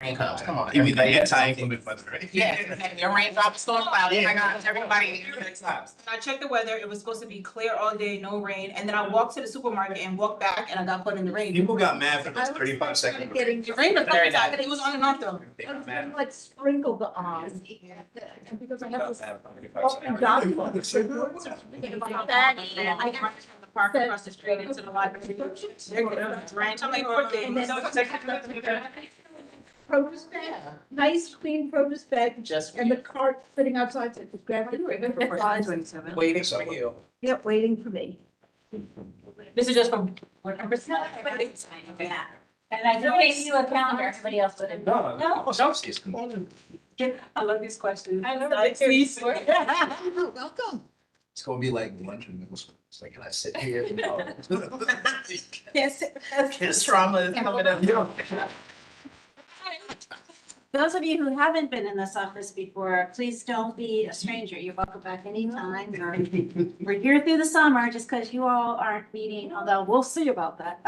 rain comes. Come on. You mean the everybody- anti-inclement weather, right? Yeah, your raindrop, storm cloud. Oh my gosh, everybody. I checked the weather, it was supposed to be clear all day, no rain, and then I walked to the supermarket and walked back and I got put in the rain. People got mad for those 35 seconds. Getting It rained a couple times, but it was on and off though. They got mad. like sprinkled on. Because I have this. Up and down. I got from the park across the street into the library. They're getting drenched. I'm like, okay. Produce bag, nice clean produce bag, Just and the cart sitting outside, so grab it. waiting for you. Yep, waiting for me. This is just from. Yeah. And I gave you a calendar, everybody else would have. No. Come on. I love these questions. I love it. Welcome. It's gonna be like lunch and middle school. It's like, can I sit here? No. Yes. His trauma is coming up. Those of you who haven't been in this office before, please don't be a stranger. You're welcome back anytime. We're here through the summer just because you all aren't meeting, although we'll see about that.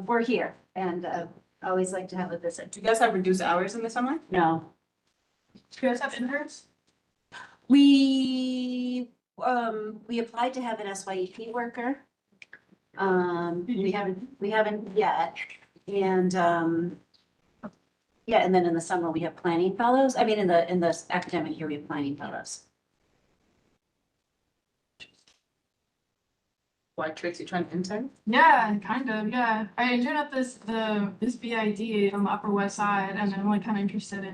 We're here and I always like to have a visit. Do you guys have reduced hours in the summer? No, Do you guys have interns? we applied to have an SYEP worker. We haven't yet. And, yeah, and then in the summer, we have planning fellows. I mean, in the academic year, we have planning fellows. Why, Trixie, trying to intern? Yeah, kind of, yeah. I interned at this BID on the Upper West Side, and I'm like kind of interested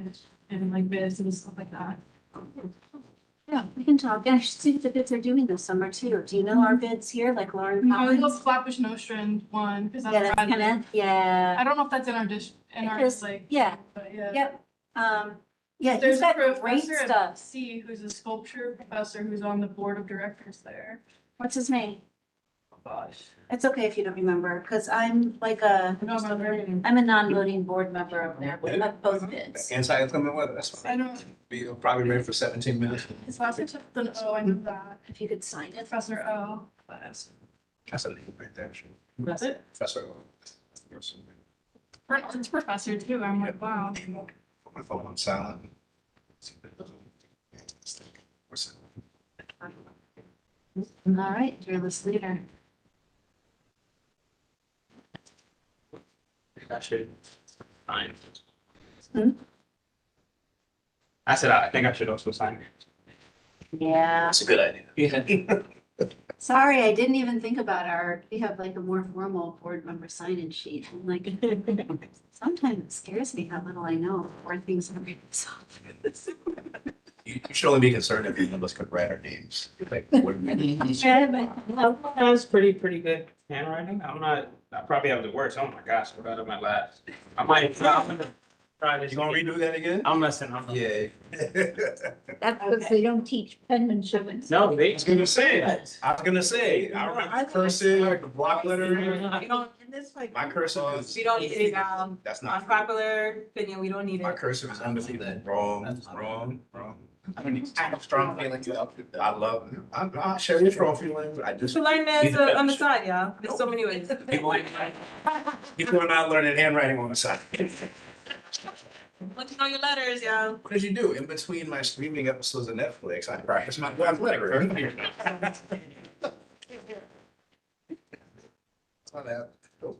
in like biz and stuff like that. Yeah, we can talk. And I should see what the bids are doing this summer too. Do you know our bids here, like Lauren I Collins? love Flatbush Nostrand one, because Yeah, that's that's kind random. of, yeah, I don't know if that's in our It is, like, yeah, but yeah. yep. Yeah, he's There's a got great professor at stuff. C who's a sculpture professor who's on the board of directors there. What's his name? Oh gosh. It's okay if you don't remember, because I'm like a, I don't remember. I'm a non-voting board member over there with both bids. Anti-inclement weather, that's I fine. don't, We'll probably ready for 17 minutes. his last name starts with an O, I know that. If you could sign it. Professor O. That's a name right there. That's it. Professor. It's professor too, I'm like, wow. Put my phone on silent. What's it? All right, fearless leader. I should sign. Hmm? I said, I think I should also sign. Yeah. That's a good idea. Yeah. Sorry, I didn't even think about we have like a more formal board member sign-in sheet. I'm like, sometimes it scares me how little I know before things are written. You should only be concerned if any of us could write our names. Like, what- That's pretty good handwriting. I probably have the worst. Oh my gosh, what about my last? I'm gonna try this. You gonna redo that again? I'm messing up. Yeah. That's because they don't teach penmanship. No, they. I was gonna say, I remember cursive, the block letter. We don't, In this way. My cursive is. we don't need it, That's not. unpopular opinion, we don't need My it. cursive is undefeated. Wrong. I don't need to have strong feelings. I love it. I'll share your strong feelings. I just. To learn this on the side, y'all. There's so many ways. People are not learning handwriting on the side. Look to know your letters, y'all. What did you do? In between my streaming episodes of Netflix, I practiced my web letter. Saw that. Oh.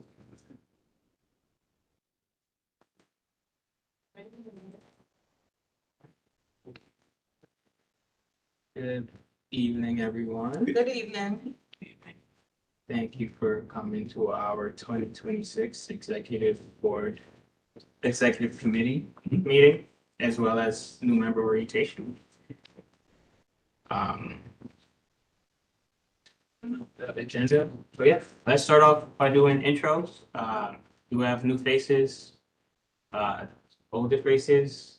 Good evening, everyone. Good evening. Thank you for coming to our 2026 Executive Committee meeting, as well as new member orientation. The agenda. So yeah, let's start off by doing intros. We have new faces, older faces.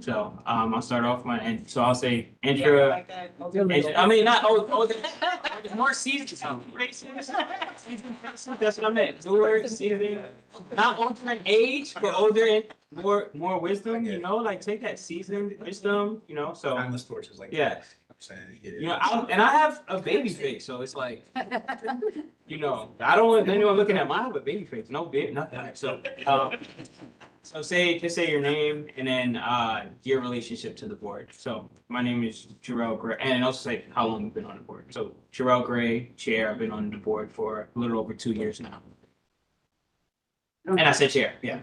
So I'll start off so I'll say intro. Like that. I mean, not older, more seasoned races. That's what I meant. Newer, seasoned, not older in age, but older in more wisdom. You know, like take that seasoned wisdom. You know, so Timeless torches like. yeah. saying? You know, I have a baby face, so it's like, you know, I don't want anyone looking at mine, but baby face, no beard, nothing. So, so just say your name and then your relationship to the board. So my name is Jarrell Gray, and also say how long you've been on the board. So Jarrell Gray, chair. I've been on the board for a little over 2 years now. And I said chair, yeah.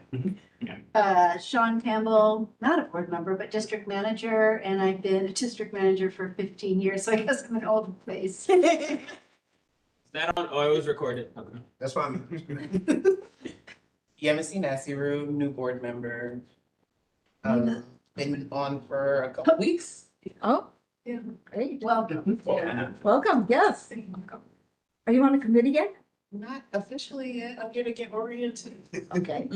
Sean Campbell, not a board member, but district manager, and I've been a district manager for 15 years, so I guess I'm an old face. Is that on? Oh, it was recorded. Okay. That's fine. Yemisi Nasiru, new board member. Been on for a couple weeks. Oh, yeah, great. Welcome. Welcome, yes. Are you on a committee yet? Not officially yet. I'm here to get oriented. Okay.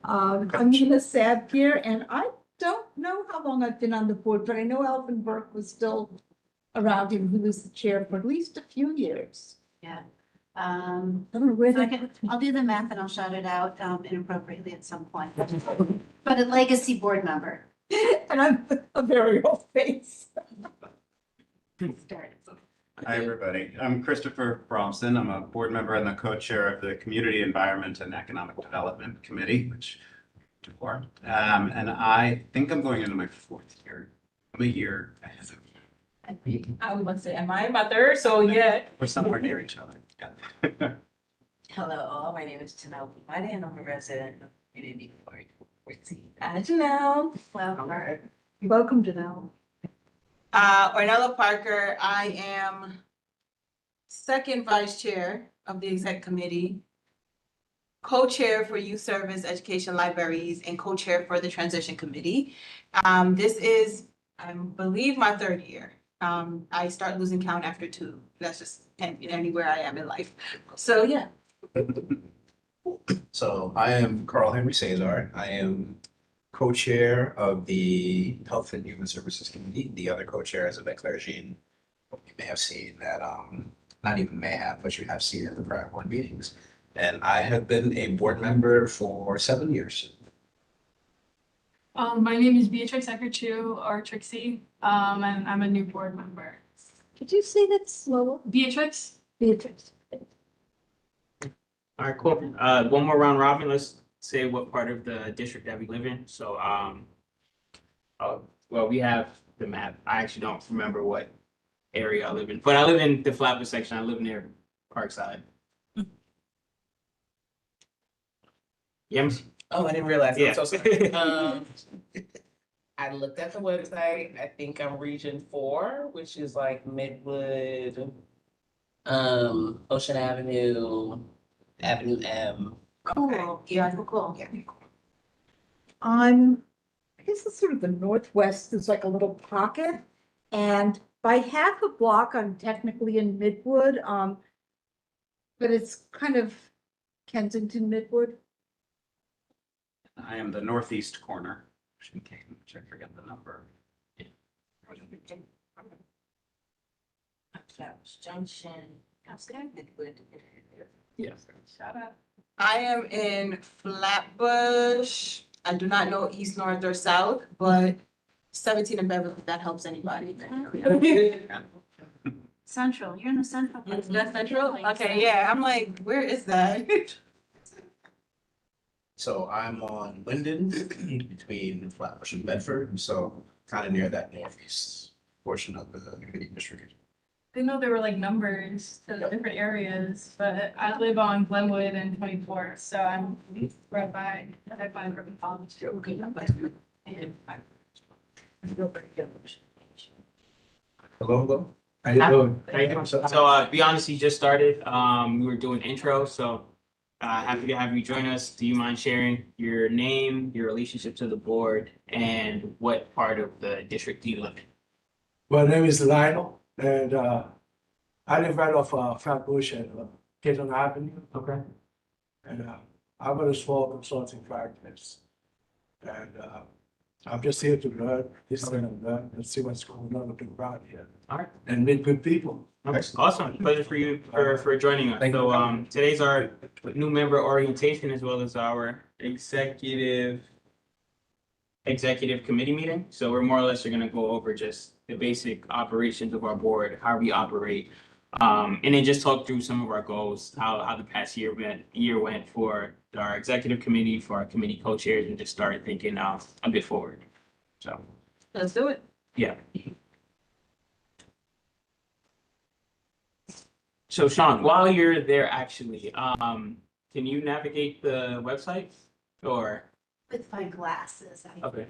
I'm Gina Sadkier, and I don't know how long I've been on the board, but I know Alvin Burke was still around and he was the chair for at least a few years. Yeah. I don't know where So they. I'll do the math and I'll shout it out inappropriately at some point. But a legacy board member. And I'm a very old face. Hi, everybody. I'm Christopher Bromson. I'm a board member and the co-chair of the Community Environment and Economic Development Committee, which before. And I think I'm going into my 4th year. I'm a year ahead of you. I would want to say, am I my third? So yeah. We're somewhere near each other. Yeah. Hello, all. My name is Janelle Bumadi, and I'm a resident of Community Board 14. Hi, Janelle. Well, Welcome to now. Ornella Parker, I am second vice chair of the exec committee, co-chair for youth service, education, libraries, and co-chair for the transition committee. This is, I believe, my 3rd year. I start losing count after 2. That's just anywhere I am in life. So yeah. So I am Carl Henry Cesar. I am co-chair of the Health and Human Services Committee. The other co-chair is Avec Clergine. You may have seen that, not even may have, but you have seen it in the prior board meetings. And I have been a board member for 7 years. My name is Beatrix Eckerchu, or Trixie, and I'm a new board member. Could you say that slower? Beatrix? Beatrice. All right, cool. One more round robin. Let's say what part of the district that we live in. So, well, we have the map. I actually don't remember what area I live in, but I live in the Flatbush section. I live near Parkside. Yems? Oh, I didn't realize. Yeah. I'm so sorry. I looked at the website. I think I'm region 4, which is like Midwood, Ocean Avenue, Avenue M. cool. Yeah, cool. Yeah. I guess it's sort of the northwest, there's like a little pocket. And by half a block, I'm technically in Midwood, but it's kind of Kensington, Midwood. I am the northeast corner, which I forget the number. Junction. Midwood. Yes. Shout out. I am in Flatbush. I do not know east, north, or south, but 17 and Beverly, if that helps anybody. Central, you're in the central. Is that central? Okay, yeah, I'm like, where is that? So I'm on Linden between Flatbush and Bedford, so kind of near that northeast portion of the committee district. I know there were like numbers to the different areas, but I live on Glenwood and 24, so I'm right by Urban College. Hello. How you doing? So, be honest, you just started. We were doing intro, so happy to have you join us. Do you mind sharing your name, your relationship to the board, and what part of the district do you live in? My name is Lionel, and I live right off Flatbush and Caton Avenue. Okay. And I've got a small consulting practice. And I'm just here to learn, listen and learn, and see what's going on with the crowd here. All right. And meet good people. Okay, awesome. Pleasure for you for joining us. Thank you. So today's our new member orientation as well as our executive executive committee meeting. So we're more or less are gonna go over just the basic operations of our board, how we operate. And then just talk through some of our goals, how the past year went for our executive committee, for our committee co-chairs, and just started thinking a bit forward. So, Let's do it. yeah. So Sean, while you're there, actually, can you navigate the website or? With my glasses. Okay.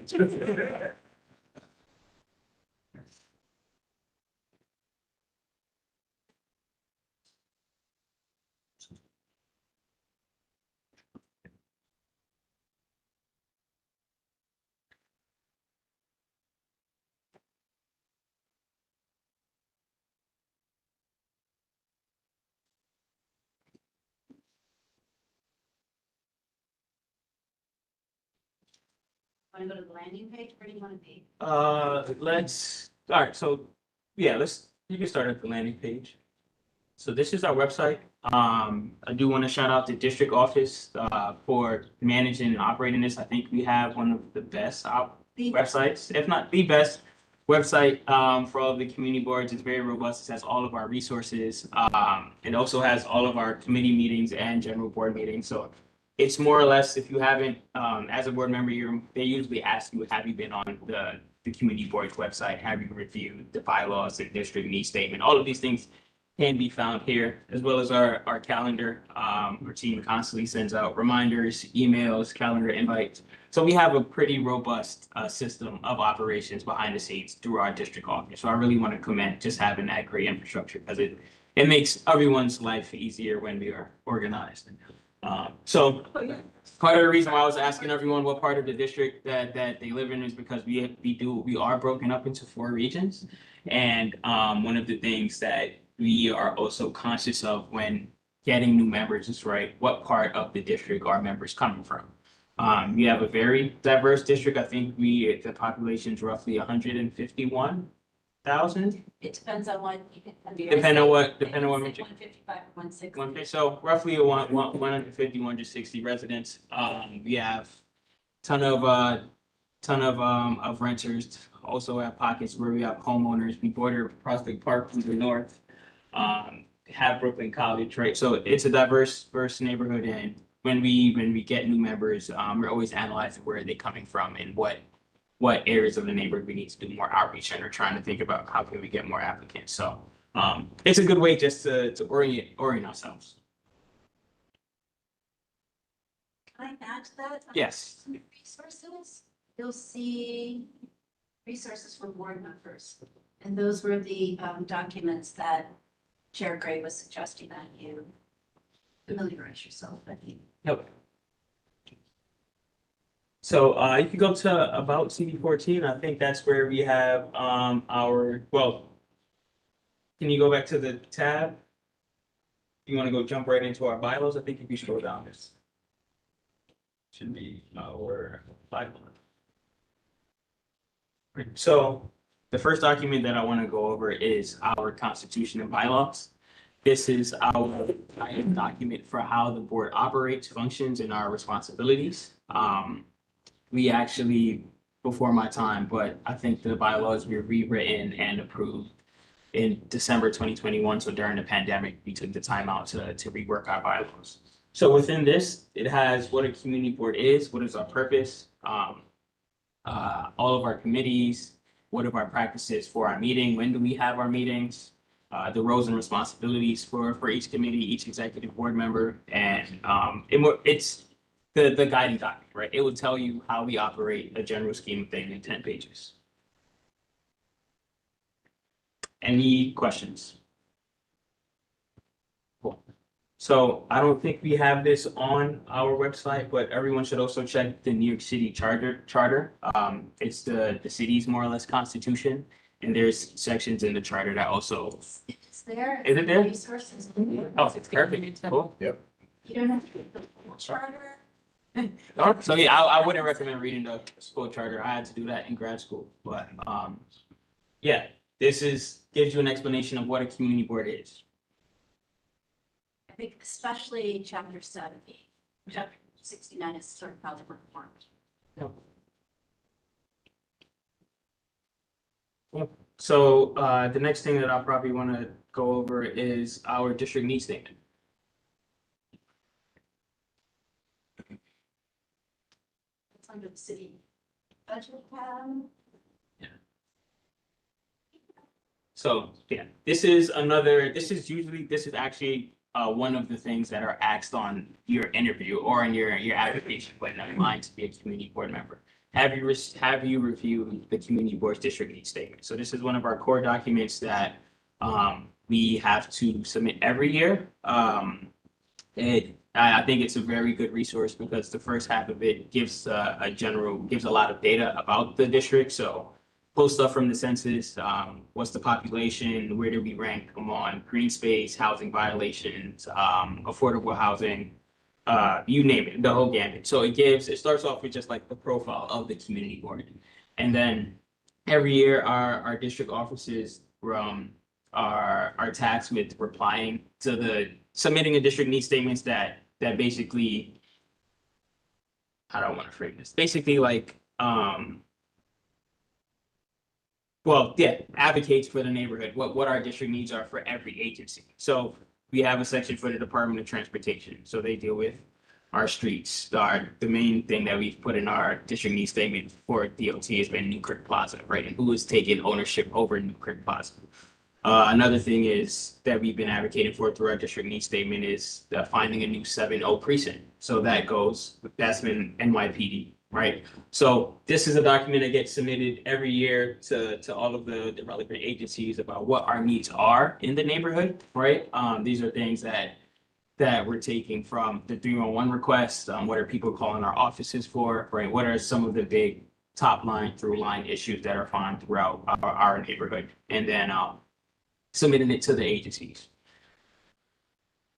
Want to go to the landing page? Where do you want to be? All right, so yeah, you can start at the landing page. So this is our website. I do want to shout out the district office for managing and operating this. I think we have one of the best websites, if not the best website for all of the community boards. It's very robust. It has all of our resources. It also has all of our committee meetings and general board meetings. So it's more or less, if you haven't, as a board member, they usually ask you, have you been on the community board's website? Have you reviewed the bylaws, the district need statement? All of these things can be found here, as well as our calendar. Our team constantly sends out reminders, emails, calendar invites. So we have a pretty robust system of operations behind the scenes through our district office. So I really want to commend just having that great infrastructure, because it makes everyone's life easier when we are organized. So part of the reason why I was asking everyone what part of the district that they live in is because we are broken up into 4 regions. And one of the things that we are also conscious of when getting new members is, right, what part of the district are members coming from? We have a very diverse district. I think the population is roughly 151,000. It depends on what you can. Depending on what. 155 or 160. So roughly a 150, 160 residents. We have ton of renters. Also have pockets where we have homeowners. We border Prospect Park from the north. Have Brooklyn College, right? So it's a diverse neighborhood, and when we get new members, we're always analyzing where are they coming from and what areas of the neighborhood we need to do more outreach in, or trying to think about how can we get more applicants. So it's a good way just to orient ourselves. Can I add to that? Yes. Resources, you'll see resources for board members. And those were the documents that Chair Gray was suggesting that you familiarize yourself with. Yep. So you can go to about CB14. I think that's where we have can you go back to the tab? You want to go jump right into our bylaws? I think if you scroll down, this should be our bylaw. So the first document that I want to go over is our Constitution and bylaws. This is our document for how the board operates, functions, and our responsibilities. We actually, before my time, but I think the bylaws were rewritten and approved in December 2021. So during the pandemic, we took the time out to rework our bylaws. So within this, it has what a community board is, what is our purpose, all of our committees, what are our practices for our meeting, when do we have our meetings, the roles and responsibilities for each committee, each executive board member, and it's the guiding document, right? It will tell you how we operate, a general scheme of things in 10 pages. Any questions? Cool. So I don't think we have this on our website, but everyone should also check the New York City charter. It's the city's more or less constitution, and there's sections in the charter that also. It's there. Is it there? Resources. Oh, it's perfect. Cool. Yep. You don't have to read the full charter. So yeah, I wouldn't recommend reading the school charter. I had to do that in grad school, but yeah, this gives you an explanation of what a community board is. I think especially chapter 70, chapter 69 is sort of how they were formed. So the next thing that I'll probably want to go over is our district needs statement. It's under the city budget tab. So yeah, this is actually one of the things that are asked on your interview or in your application when applying to be a community board member. Have you reviewed the community board's district needs statement? So this is one of our core documents that we have to submit every year. I think it's a very good resource because the first half of it gives gives a lot of data about the district. So pull stuff from the census, what's the population, where do we rank on green space, housing violations, affordable housing, you name it, the whole gamut. So it starts off with just like the profile of the community board. And then every year our district offices are tasked with replying to submitting a district needs statements that basically, how do I want to frame this? Basically like, advocates for the neighborhood, what our district needs are for every agency. So we have a section for the Department of Transportation. So they deal with our streets. The main thing that we've put in our district needs statement for DOT has been Newkirk Plaza, right? And who has taken ownership over Newkirk Plaza. Another thing is that we've been advocating for through our district needs statement is finding a new 7-0 precinct. So that's been NYPD, right? So this is a document that gets submitted every year to all of the relevant agencies about what our needs are in the neighborhood, right? These are things that we're taking from the 311 request. What are people calling our offices for, right? What are some of the big top line through line issues that are found throughout our neighborhood? And then submitting it to the agencies.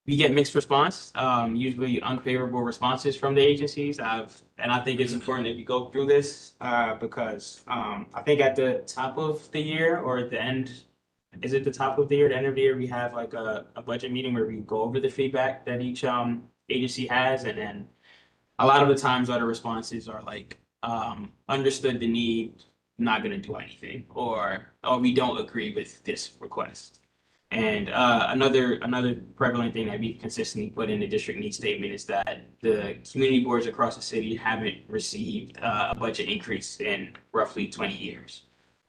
We get mixed response, usually unfavorable responses from the agencies. And I think it's important that we go through this because I think at the top of the year or at the end, is it the top of the year, the end of the year, we have like a budget meeting where we go over the feedback that each agency has. And then a lot of the times other responses are like, understood the need, not gonna do anything, or we don't agree with this request. And another prevalent thing that we've consistently put in the district needs statement is that the community boards across the city haven't received a budget increase in roughly 20 years.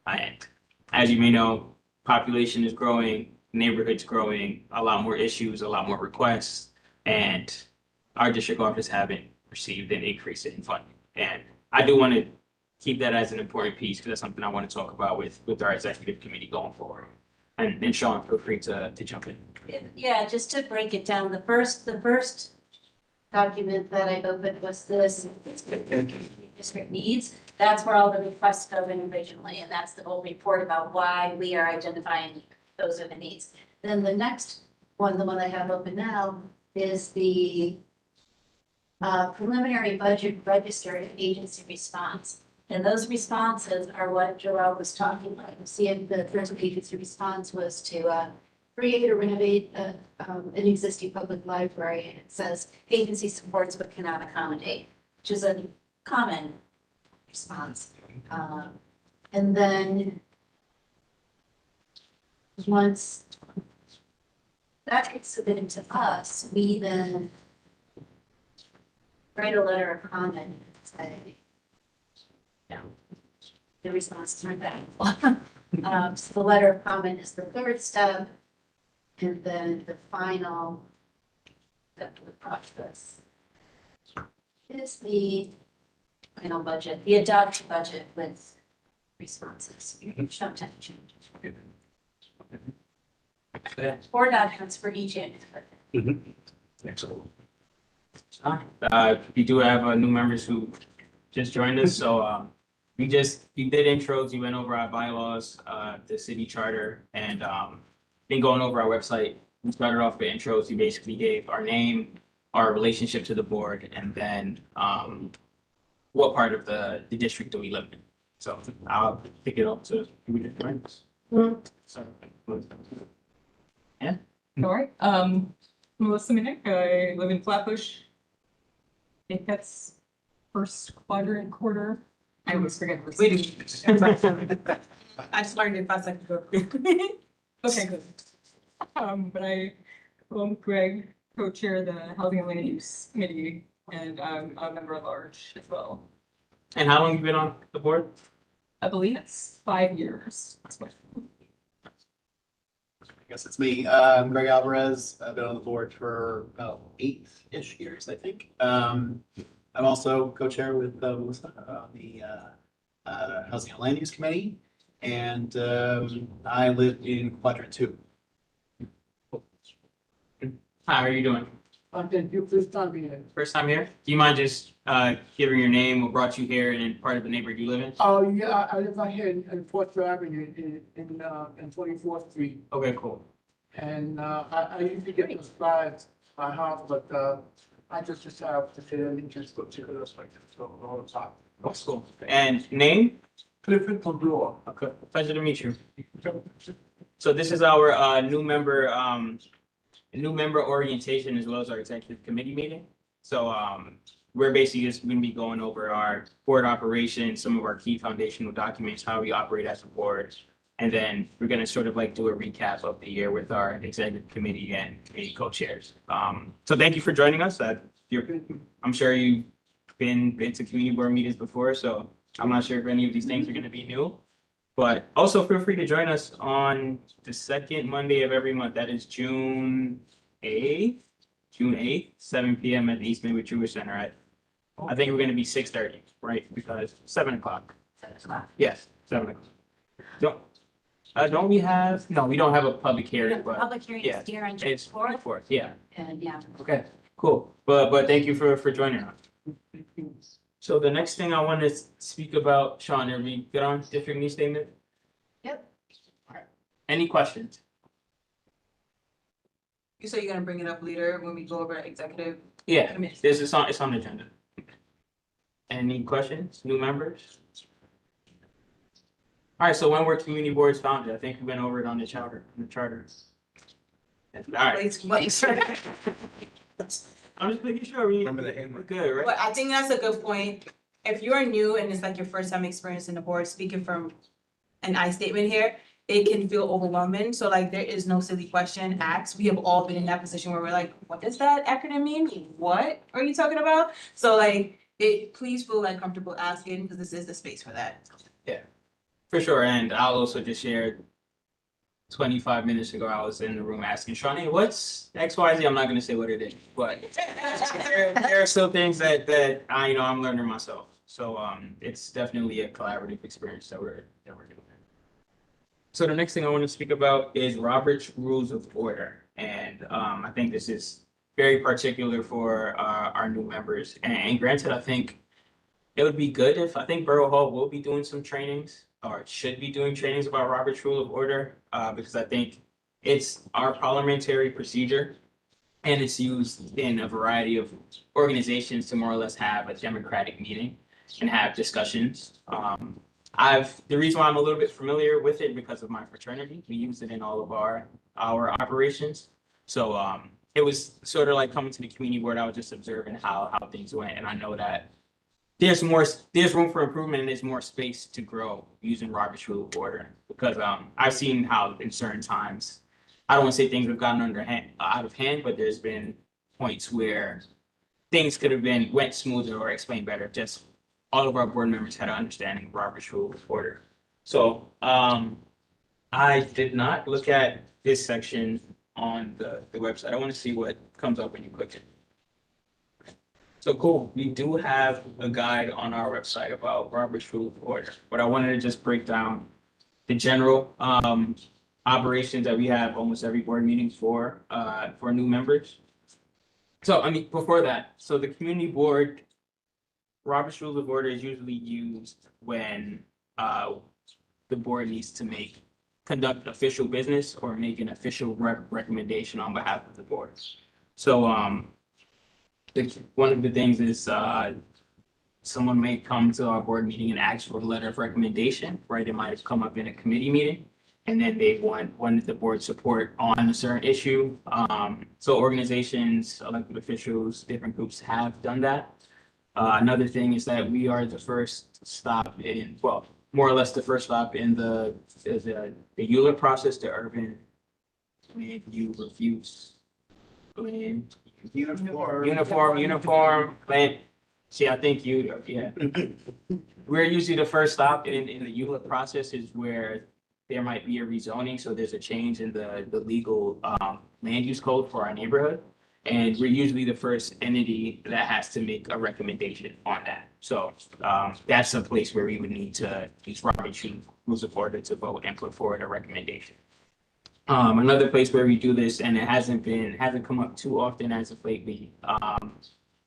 And as you may know, population is growing, neighborhoods growing, a lot more issues, a lot more requests, and our district office haven't received an increase in funding. And I do want to keep that as an important piece because that's something I want to talk about with our executive committee going forward. And Sean, feel free to jump in. Yeah, just to break it down, the first document that I opened was this district needs. That's where all the requests go in originally, and that's the whole report about why we are identifying those are the needs. Then the next one, the one I have open now, is the preliminary budget register and agency response. And those responses are what Joelle was talking about. You see, the first agency response was to create or renovate an existing public library. And it says agency supports but cannot accommodate, which is a common response. And then once that gets submitted to us, we then write a letter of comment and say, the responses aren't that. So the letter of comment is the third step, and then the final step of the process is the final budget, the adopted budget with responses. Which don't tend to change. 4 documents for each agency. Excellent. We do have new members who just joined us, so we did intros, we went over our bylaws, the city charter, and been going over our website. We started off with intros. We basically gave our name, our relationship to the board, and then what part of the district do we live in. So I'll pick it up to who we join us. So, yeah. All right. Melissa Minnick, I live in Flatbush. I think that's first quadrant quarter. I always forget this. We do. I just learned it 5 seconds ago. Okay, good. But I'm Greg, co-chair of the Housing and Land Use Committee, and I'm a member at large as well. And how long have you been on the board? I believe it's 5 years. I guess it's me. I'm Greg Alvarez. I've been on the board for about 8-ish years, I think. I'm also co-chair with Melissa on the Housing and Land Use Committee, and I live in Quadrant 2. How are you doing? Thank you, first time here. First time here? Do you mind just giving your name, what brought you here, and then part of the neighborhood you live in? Oh, yeah, I live out here in Fourth Avenue in 24th Street. Okay, cool. And I usually get those slides at my house, but I just decided to say that just go check it out like this all the time. That's cool. And name? Clifford Pagula. Okay, pleasure to meet you. So this is our new member orientation as well as our executive committee meeting. So we're basically just gonna be going over our board operations, some of our key foundational documents, how we operate as a board. And then we're gonna sort of like do a recap of the year with our executive committee and committee co-chairs. So thank you for joining us. I'm sure you've been to community board meetings before, so I'm not sure if any of these things are gonna be new. But also feel free to join us on the second Monday of every month. That is June 8th, 7 p.m. at the East Midwood Jewish Center. I think we're gonna be 6:30, right? Because 7 o'clock. 7 o'clock. Yes, 7 o'clock. Don't we have, no, we don't have a public hearing, but Public hearing yeah, is here on June it's 4th, 4th, yeah. and yeah. Okay, cool. But thank you for joining us. So the next thing I want to speak about, Sean, are we good on district needs statement? Yep. Any questions? You say you're gonna bring it up later when we go over executive Yeah, committee. it's on the agenda. Any questions, new members? All right, so when were community boards founded? I think we went over it on the charter. All right, Wait. I'm just making sure we. Remember the handbook. We're good, right? But I think that's a good point. If you're new and it's like your first time experiencing the board, speaking from an I statement here, it can feel overwhelming. So like there is no silly question asked. We have all been in that position where we're like, what does that acronym mean? What are you talking about? So like please feel like comfortable asking because this is the space for that. For sure, and I'll also just share 25 minutes ago, I was in the room asking Sean, hey, what's XYZ? I'm not gonna say what it is, but there are still things that I'm learning myself. So it's definitely a collaborative experience that we're doing. So the next thing I want to speak about is Robert's Rules of Order. And I think this is very particular for our new members. And granted, I think it would be good if, I think Borough Hall will be doing some trainings or should be doing trainings about Robert's Rule of Order, because I think it's our parliamentary procedure and it's used in a variety of organizations to more or less have a democratic meeting and have discussions. The reason why I'm a little bit familiar with it because of my fraternity, we use it in all of our operations. So it was sort of like coming to the community board, I was just observing how things went, and I know that there's room for improvement and there's more space to grow using Robert's Rule of Order because I've seen how in certain times, I don't want to say things have gotten out of hand, but there's been points where things could have went smoother or explained better. Just all of our board members had an understanding of Robert's Rule of Order. So I did not look at this section on the website. I want to see what comes up when you click it. So cool, we do have a guide on our website about Robert's Rule of Order, but I wanted to just break down the general operations that we have almost every board meeting for new members. So I mean, before that, so the community board, Robert's Rule of Order is usually used when the board needs to conduct official business or make an official recommendation on behalf of the board. So one of the things is someone may come to our board meeting and ask for a letter of recommendation, right? It might have come up in a committee meeting, and then they wanted the board support on a certain issue. So organizations, elected officials, different groups have done that. Another thing is that we are the first stop in, well, more or less the first stop in the ULIP process, the urban land use reviews. Uniform land. See, I think yeah. We're usually the first stop in the ULIP process is where there might be a rezoning, so there's a change in the legal land use code for our neighborhood. And we're usually the first entity that has to make a recommendation on that. So that's a place where we would need to use Robert Tree Rules of Order to vote and put forward a recommendation. Another place where we do this, and it hasn't come up too often as of lately,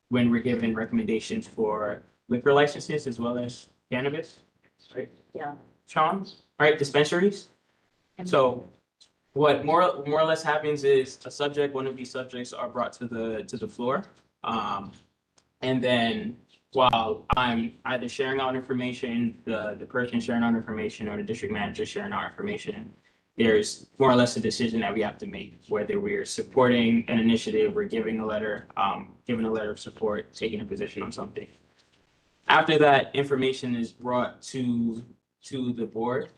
when we're given recommendations for liquor licenses as well as cannabis, right? Yeah. Sean, right, dispensaries. So what more or less happens is one of these subjects are brought to the floor. And then while I'm either sharing out information, the person sharing out information or the district manager sharing out information, there's more or less a decision that we have to make, whether we're supporting an initiative, we're giving a letter of support, taking a position on something. After that information is brought to the board,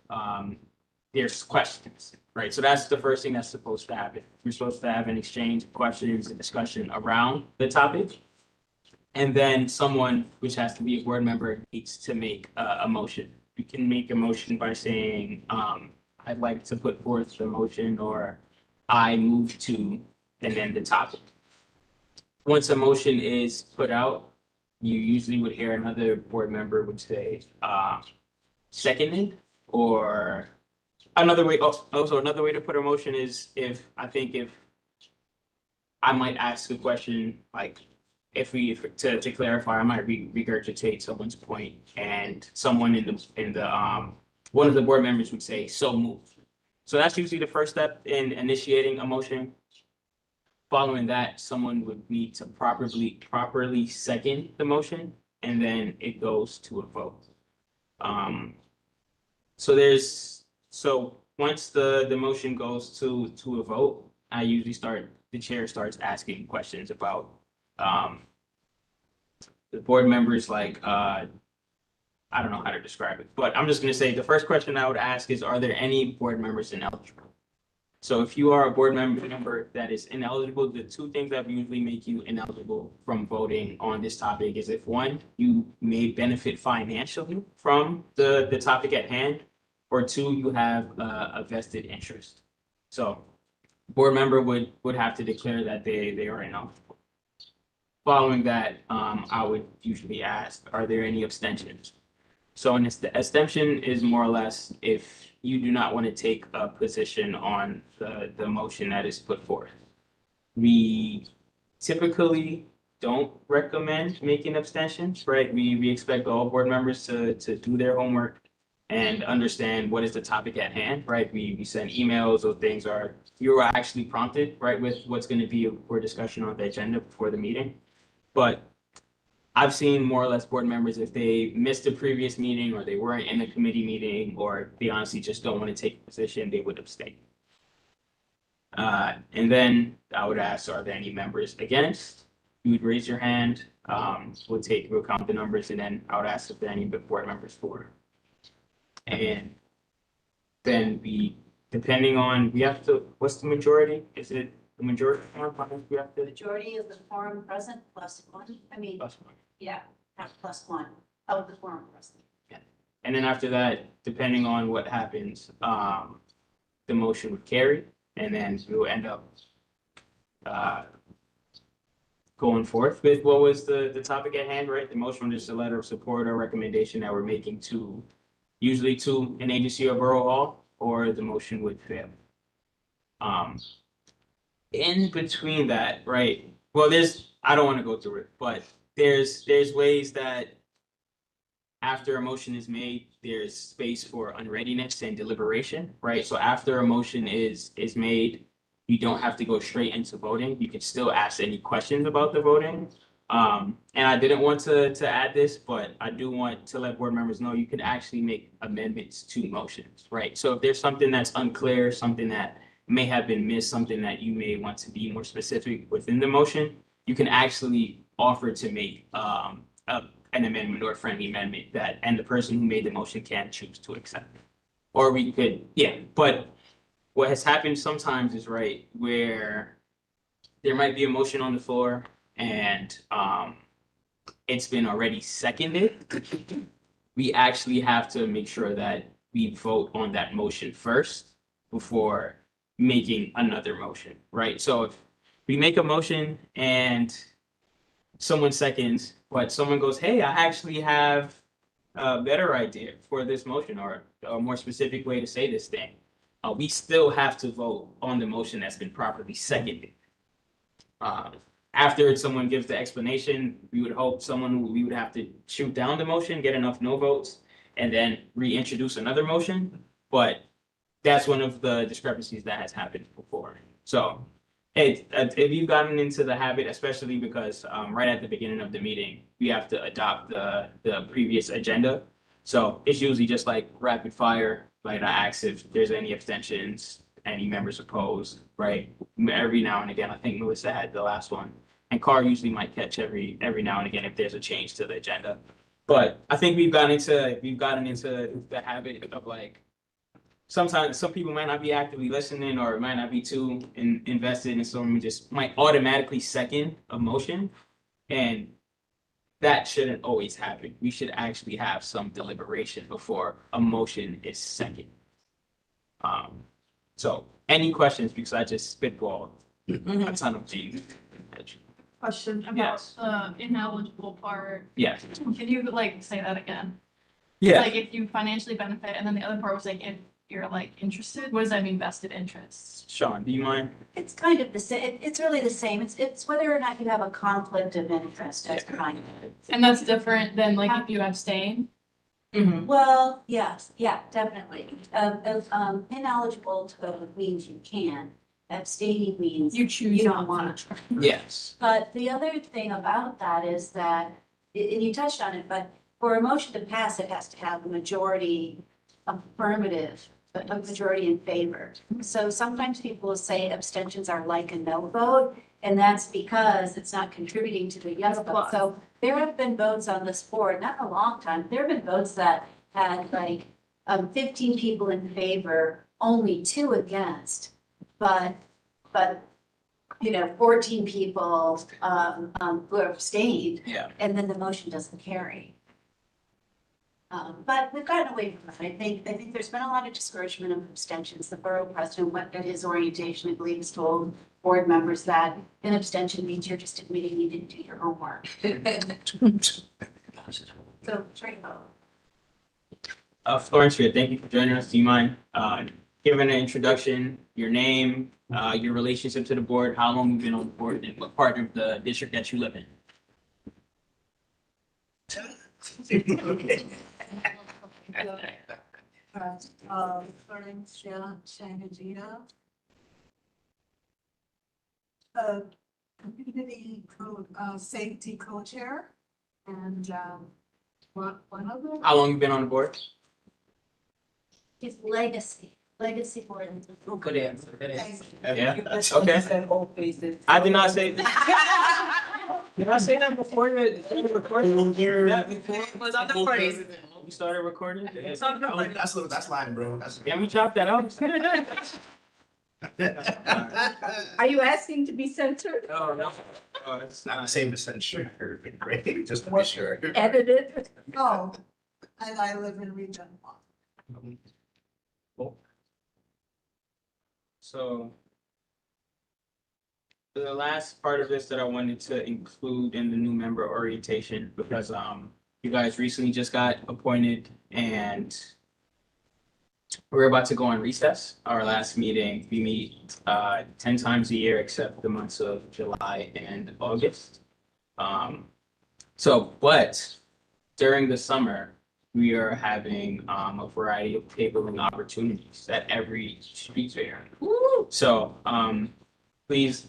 there's questions, right? So that's the first thing that's supposed to happen. We're supposed to have an exchange of questions and discussion around the topic. And then someone, which has to be a board member, needs to make a motion. You can make a motion by saying, I'd like to put forth the motion, or I move to, and then the topic. Once a motion is put out, you usually would hear another board member would say, seconded, or another way, also another way to put a motion is if I might ask a question, like to clarify, I might regurgitate someone's point, and someone in the one of the board members would say, so moved. So that's usually the first step in initiating a motion. Following that, someone would need to properly second the motion, and then it goes to a vote. So once the motion goes to a vote, the chair starts asking questions about the board members, like I don't know how to describe it, but I'm just gonna say the first question I would ask is, are there any board members ineligible? So if you are a board member that is ineligible, the two things that usually make you ineligible from voting on this topic is if one, you may benefit financially from the topic at hand, or two, you have a vested interest. So board member would have to declare that they are ineligible. Following that, I would usually ask, are there any abstentions? So an abstention is more or less if you do not want to take a position on the motion that is put forth. We typically don't recommend making abstentions, right? We expect all board members to do their homework and understand what is the topic at hand, right? We send emails or things, or you are actually prompted, right, with what's going to be for discussion on the agenda before the meeting. But I've seen more or less board members, if they missed a previous meeting or they weren't in a committee meeting, or they honestly just don't want to take a position, they would abstain. And then I would ask, are there any members against? You would raise your hand. We'll count the numbers, and then I would ask if there are any board members for. And then depending on, what's the majority? Is it the majority? We have to. Majority of the quorum present plus one, Plus one. yeah, not plus one of the quorum present. And then after that, depending on what happens, the motion would carry, and then we will end up going forth with what was the topic at hand, right? The motion was just a letter of support or recommendation that we're making usually to an agency or borough hall, or the motion would fail. In between that, right? Well, I don't want to go through it, but there's ways that after a motion is made, there's space for unreadiness and deliberation, right? So after a motion is made, you don't have to go straight into voting. You can still ask any questions about the voting. And I didn't want to add this, but I do want to let board members know you can actually make amendments to motions, right? So if there's something that's unclear, something that may have been missed, something that you may want to be more specific within the motion, you can actually offer to make an amendment or a friendly amendment that, and the person who made the motion can choose to accept it. Or we could, yeah, but what has happened sometimes is right where there might be a motion on the floor and it's been already seconded. We actually have to make sure that we vote on that motion first before making another motion, right? So if we make a motion and someone seconds, but someone goes, hey, I actually have a better idea for this motion or a more specific way to say this thing. We still have to vote on the motion that's been properly seconded. After someone gives the explanation, we would hope we would have to shoot down the motion, get enough no votes, and then reintroduce another motion. But that's one of the discrepancies that has happened before. So if you've gotten into the habit, especially because right at the beginning of the meeting, we have to adopt the previous agenda. So it's usually just like rapid fire, like I ask if there's any abstentions, any members opposed, right? Every now and again, I think Melissa had the last one. And Carr usually might catch every now and again if there's a change to the agenda. But I think we've gotten into the habit of like, sometimes some people might not be actively listening or might not be too invested, and someone just might automatically second a motion, and that shouldn't always happen. We should actually have some deliberation before a motion is seconded. So any questions, because I just spitballed a ton of things. Question about Yes. the ineligible part. Yes. Can you like say that again? Yeah. Like if you financially benefit, and then the other part was like if you're like interested, what does that mean, vested interests? Sean, do you mind? It's kind of the same, it's really the same, it's whether or not you have a conflict of interest as kind of. And that's different than like if you abstain. Well, yes, yeah, definitely. Ineligible to vote means you can, abstaining means You choose. you don't not want to. to. Yes. But the other thing about that is that, and you touched on it, but for a motion to pass, it has to have a majority affirmative, a majority in favor. So sometimes people will say abstentions are like a no vote, and that's because it's not contributing to the yes vote. So there have been votes on this board, not in a long time, there have been votes that had like 15 people in favor, only 2 against, but 14 people who abstained, Yeah. and then the motion doesn't carry. But we've gotten away from it. I think there's been a lot of discouragement of abstentions. The borough president went at his orientation, I believe, has told board members that an abstention means you're just admitting you didn't do your homework. So, straight vote. Florence, thank you for joining us. Do you mind giving an introduction, your name, your relationship to the board, how long you've been on the board, and what part of the district that you live in? Florence Shangagina. Community code, safety co-chair, and, one of them. How long you been on the board? His legacy board. Good answer. Good answer. Yeah. Okay. I did not say. Did I say that before the recording? Was on the recording. We started recording. That's lying, bro. Can we chop that out? Are you asking to be censored? Oh, no. Oh, it's Not the not. same as censure. Great, just to be sure. Edited? Oh, and I live in Region 1. Cool. So the last part of this that I wanted to include in the new member orientation, because you guys recently just got appointed and we're about to go on recess. Our last meeting, we meet 10 times a year except the months of July and August. But during the summer, we are having a variety of tabling opportunities at every street fair. So please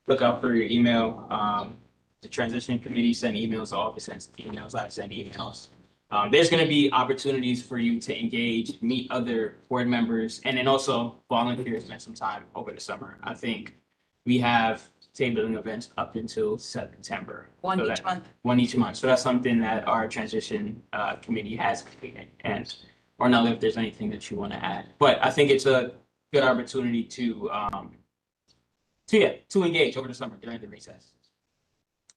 look out for your email. The transition committee send emails, the office sends emails, I send emails. There's going to be opportunities for you to engage, meet other board members, and then also volunteer, spend some time over the summer. I think we have tabling events up until September. One So each that- month. One each month. So that's something that our transition committee has completed. And Ornella, if there's anything that you want to add, but I think it's a good opportunity to engage over the summer during the recess.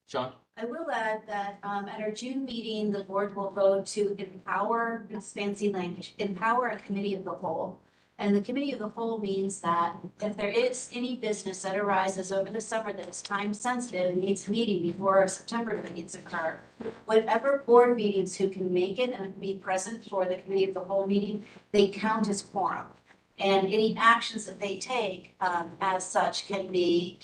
Sean? I will add that at our June meeting, the board will vote to empower, this fancy language, empower a committee of the whole. And the committee of the whole means that if there is any business that arises over the summer that is time sensitive and needs a meeting before our September meetings occur, whatever board meetings who can make it and be present for the committee of the whole meeting, they count as quorum. And any actions that they take as such can be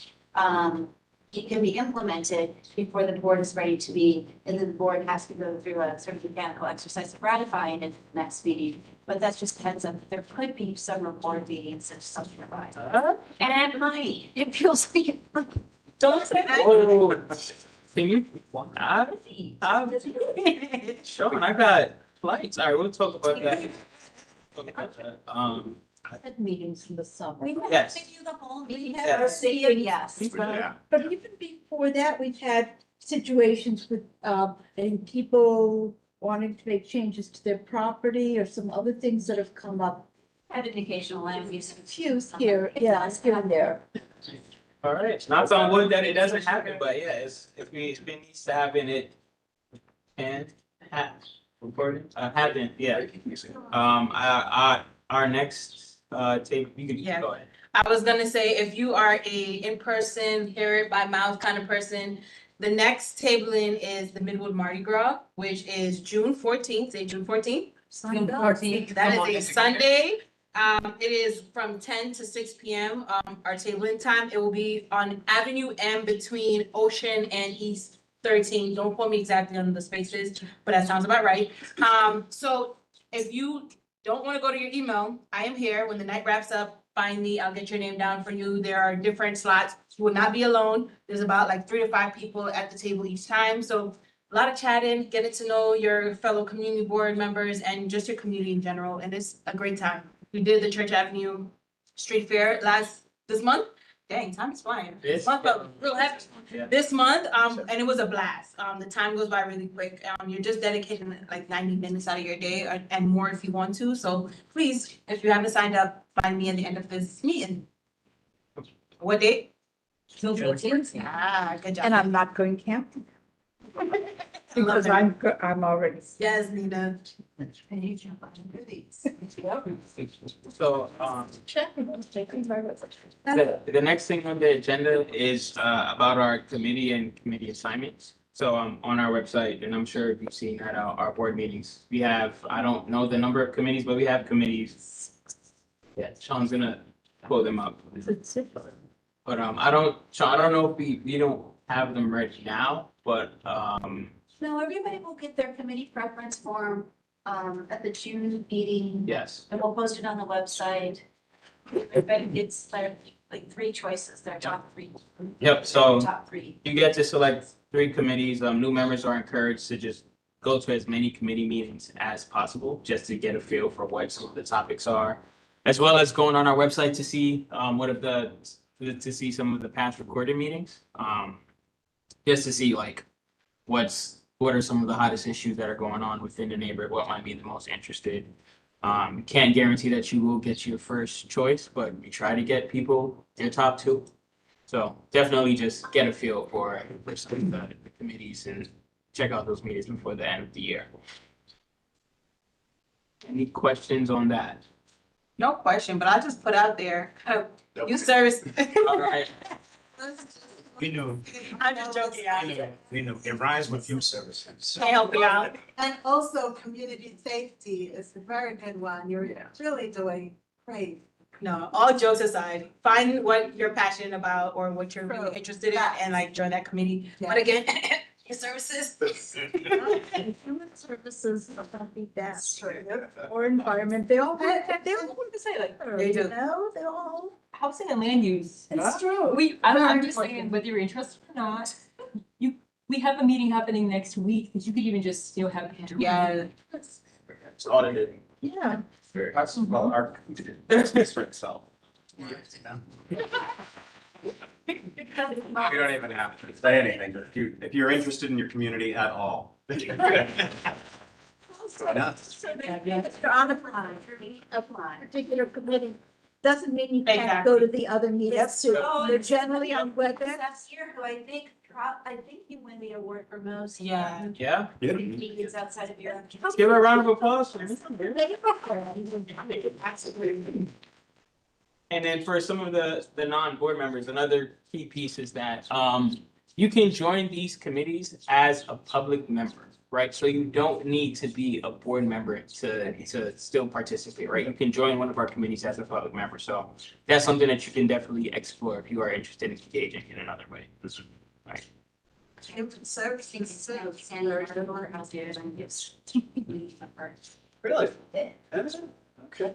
it can be implemented before the board is ready to be, and then the board has to go through a sort of mechanical exercise of ratifying it at the next meeting. But that's just a heads up, there could be summer board meetings if something arises. And it might, it feels like, don't say that. Oh, can you? Sean, I got flights. All right, we'll talk about that. Had meetings in the summer. We have Yes. to do the whole meeting, have our city of yes. Yeah. But even before that, we've had situations with, and people wanting to make changes to their property or some other things that have come up. Had an occasional land use. Fuse here, yeah, here and there. All right, knock on wood that it doesn't happen, but yeah, it's been needs to happen, it can have, recorded, happen, yeah. Our next, tape, you Yeah. can go ahead. I was gonna say, if you are a in-person, hear it by mouth kind of person, the next tabling is the Midwood Mardi Gras, which is June 14th, say June 14th. That is a Sunday. It is from 10 to 6 p.m. Our tabling time. It will be on Avenue M between Ocean and East 13. Don't quote me exactly on the spaces, but that sounds about right. So if you don't want to go to your email, I am here. When the night wraps up, find me. I'll get your name down for you. There are different slots. You will not be alone. There's about like 3 to 5 people at the table each time. So a lot of chatting, getting to know your fellow community board members and just your community in general. And it's a great time. We did the Church Avenue Street Fair this month. Dang, time is flying. This month felt real happy. Yeah. This month, and it was a blast. The time goes by really quick. You're just dedicating like 90 minutes out of your day and more if you want to. So please, if you haven't signed up, find me at the end of this meeting. What date? June 14th. Ah, good job. And I'm not going camping. Because I'm already. Yes, Nina. So, the next thing on the agenda is, about our committee and committee assignments. So, on our website, and I'm sure you've seen at our board meetings, we have, I don't know the number of committees, but we have committees. Yeah, Sean's gonna pull them up. But, I don't know if we don't have them right now, but, No, everybody will get their committee preference form at the June meeting. yes. And we'll post it on the website. But it's like 3 choices, their top 3. Yep, so Top 3. you get to select 3 committees. New members are encouraged to just go to as many committee meetings as possible, just to get a feel for what some of the topics are, as well as going on our website to see to see some of the past recorded meetings. Just to see like what are some of the hottest issues that are going on within the neighborhood, what might be the most interested. Can't guarantee that you will get your first choice, but we try to get people their top 2. So definitely just get a feel for some of the committees and check out those meetings before the end of the year. Any questions on that? No question, but I just put out there, you service. All right. We knew, I'm just joking, we knew, it rhymes with youth services. Can't help you out. And also, community safety is a very good one. You're really doing great. No, all jokes aside, find what you're passionate about or what you're really interested in and like join that committee. But again, your services. Human services, something that's true. Or environment, they all want to say like, They do. you know, they all. Housing and land use. It's true. I'm just saying, whether you're interested or not, we have a meeting happening next week, that you could even just, have. Yeah. It's audited. Yeah. Well, our speaks for itself. You don't even have to say anything, if you're interested in your community at all. Nuts. So that if you're on a particular committee, doesn't mean you can't go to the other meetings too. Oh, They're generally on WebEx. Last year, who I think you win the award for most. Yeah. Yeah, Meetings outside of your. let's give her a round of applause. And then for some of the non-board members, another key piece is that you can join these committees as a public member, right? So you don't need to be a board member to still participate, right? You can join one of our committees as a public member. So that's something that you can definitely explore if you are interested in engaging in another way. Right. Human services. Really? Yeah. Okay.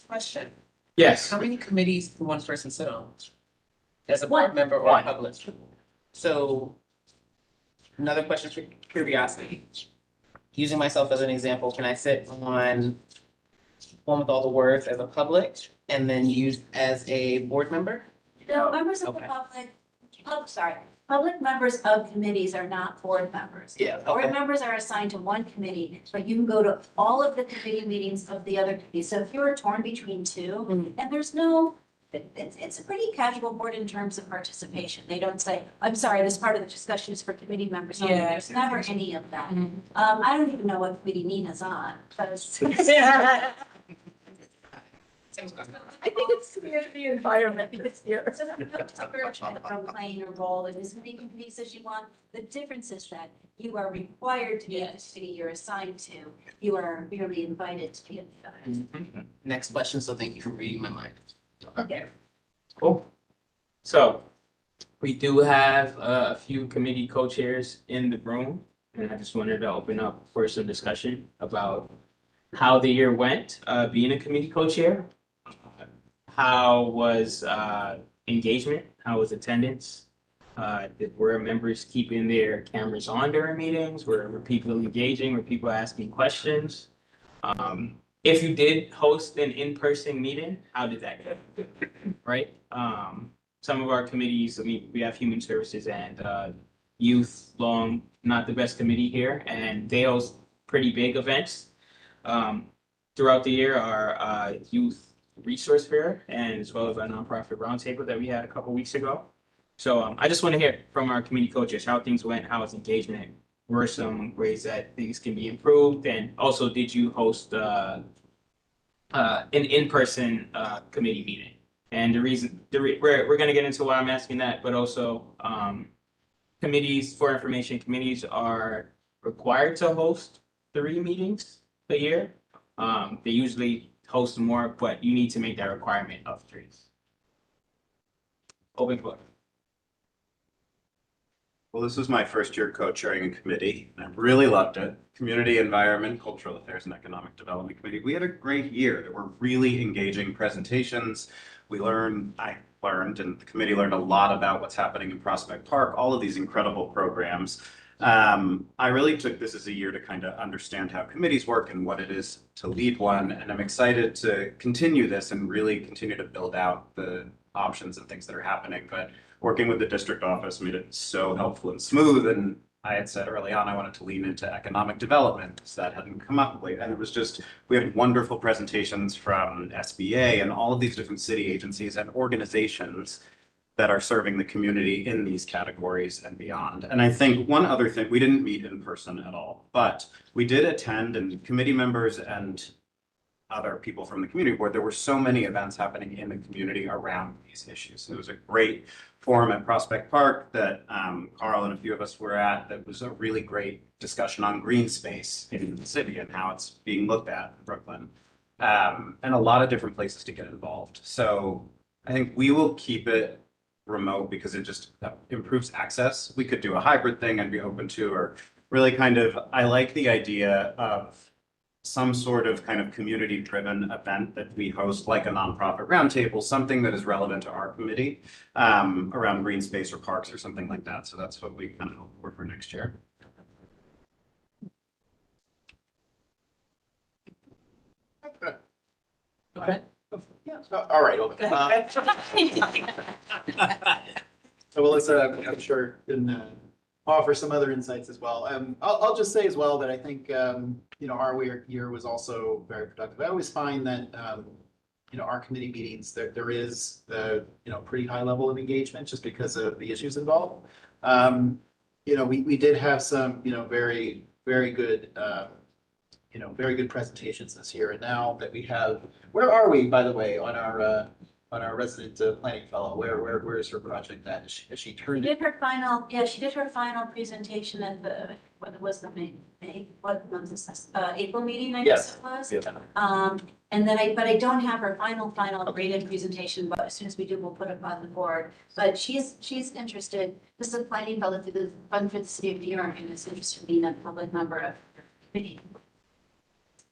Question. Yes. How many committees can one person sit on? As a One. board member or One. public? So, another question for curiosity. Using myself as an example, can I sit on one with all the words as a public and then use as a board member? No, members of the Okay. public members of committees are not board members. Yeah. Board members are assigned to one committee, but you can go to all of the committee meetings of the other committees. So if you were torn between two, and there's no, it's a pretty casual board in terms of participation. They don't say, I'm sorry, this part of the discussion is for committee members only. Yeah. There's never any of that. I don't even know what committee Nina's on, because. I think it's community environment this year. So that you're playing a role in as many committees as you want. The difference is that you are required to be in the committee you're assigned to. You are merely invited to be in the. Next question, so thank you for reading my mind. Okay. Cool. So we do have a few committee co-chairs in the room, and I just wanted to open up for some discussion about how the year went, being a committee co-chair. How was engagement? How was attendance? Were members keeping their cameras on during meetings? Were people engaging? Were people asking questions? If you did host an in-person meeting, how did that go? Right? Some of our committees, I mean, we have human services and youth, not the best committee here, and they host pretty big events throughout the year. Our youth resource fair and as well as our nonprofit roundtable that we had a couple weeks ago. So I just want to hear from our community coaches how things went, how was engagement, were some ways that things can be improved, and also did you host an in-person committee meeting? And we're going to get into why I'm asking that, but also committees, for information, committees are required to host 3 meetings a year. They usually host more, but you need to make that requirement of 3. Open floor. Well, this was my first year co-chairing a committee, and I really loved it. Community Environment, Cultural Affairs, and Economic Development Committee. We had a great year. There were really engaging presentations. I learned, and the committee learned a lot about what's happening in Prospect Park, all of these incredible programs. I really took this as a year to kind of understand how committees work and what it is to lead one, and I'm excited to continue this and really continue to build out the options and things that are happening. But working with the district office made it so helpful and smooth, and I had said early on I wanted to lean into economic development, so that hadn't come up late. And it was just, we had wonderful presentations from SBA and all of these different city agencies and organizations that are serving the community in these categories and beyond. And I think one other thing, we didn't meet in person at all, but we did attend, and committee members and other people from the community board, there were so many events happening in the community around these issues. It was a great forum at Prospect Park that Carl and a few of us were at. That was a really great discussion on green space in the city and how it's being looked at in Brooklyn. And a lot of different places to get involved. So I think we will keep it remote because it just improves access. We could do a hybrid thing and be open to, or really kind of, I like the idea of some sort of kind of community driven event that we host, like a nonprofit roundtable, something that is relevant to our committee around green space or parks or something like that. So that's what we kind of hope for next year. Okay. All right. So Melissa, I'm sure can offer some other insights as well. I'll just say as well that I think, our year was also very productive. I always find that, our committee meetings, there is the, pretty high level of engagement just because of the issues involved. We did have some, very, very good, very good presentations this year. And now that we have, where are we, by the way, on our resident planning fellow? Where is her project at? Has she She turned did it? her final, yeah, she did her final presentation at the, what was the May, what month is this? April meeting, I guess it was. Yeah. And then but I don't have her final graded presentation, but as soon as we do, we'll put it on the board. But she's interested, this is a planning fellow through the Fund for the City of New York, and is interested in being a public member of the committee.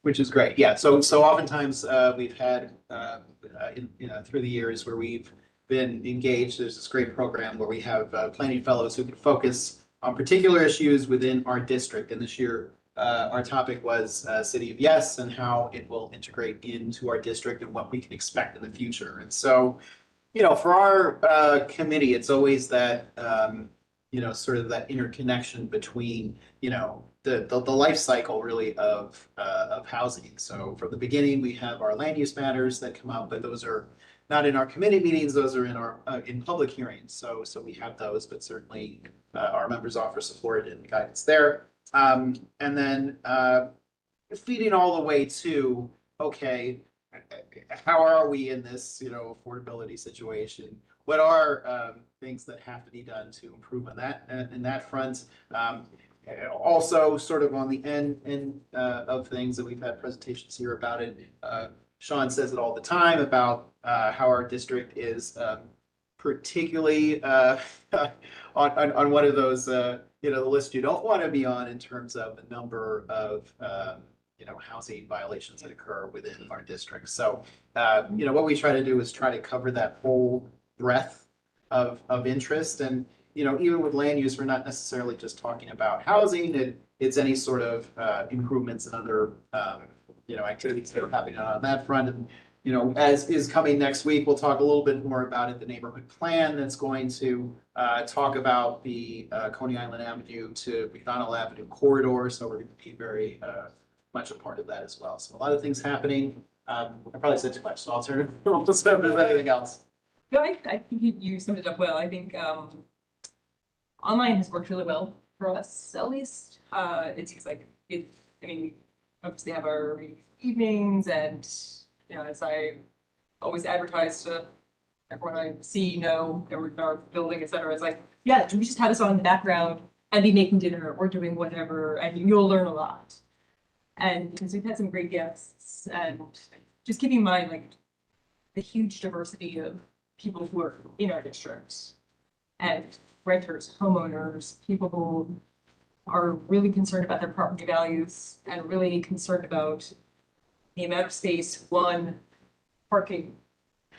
Which is great, yeah. So oftentimes we've had through the years where we've been engaged. There's this great program where we have planning fellows who can focus on particular issues within our district. And this year, our topic was City of Yes and how it will integrate into our district and what we can expect in the future. And so, for our committee, it's always that sort of that interconnection between the life cycle really of housing. So from the beginning, we have our land use matters that come up, but those are not in our committee meetings, those are in our in public hearings. So we have those, but certainly our members offer support and guidance there. And then feeding all the way to, okay, how are we in this affordability situation? What are things that have to be done to improve on that in that front? Also, sort of on the end of things that we've had presentations here about it. Sean says it all the time about how our district is particularly on one of those the list you don't want to be on in terms of the number of housing violations that occur within our district. So what we try to do is try to cover that whole breadth of interest. And even with land use, we're not necessarily just talking about housing. It's any sort of improvements and other activities that are happening on that front. And as is coming next week, we'll talk a little bit more about it. The neighborhood plan that's going to talk about the Coney Island Avenue to McDonald Avenue corridor. So we're going to be very much a part of that as well. So a lot of things happening. I probably said too much, so I'll turn it over to Steph if there's anything else. No, I think you summed it up well. I think online has worked really well for us, at least. It seems like obviously have our evenings and, as I always advertise to everyone I see, that we're in our building, et cetera, it's like, yeah, we just have this on in the background and be making dinner or doing whatever, and you'll learn a lot. And because we've had some great guests, and just keeping in mind, like, the huge diversity of people who are in our districts, and renters, homeowners, people who are really concerned about their property values and really concerned about the amount of space one parking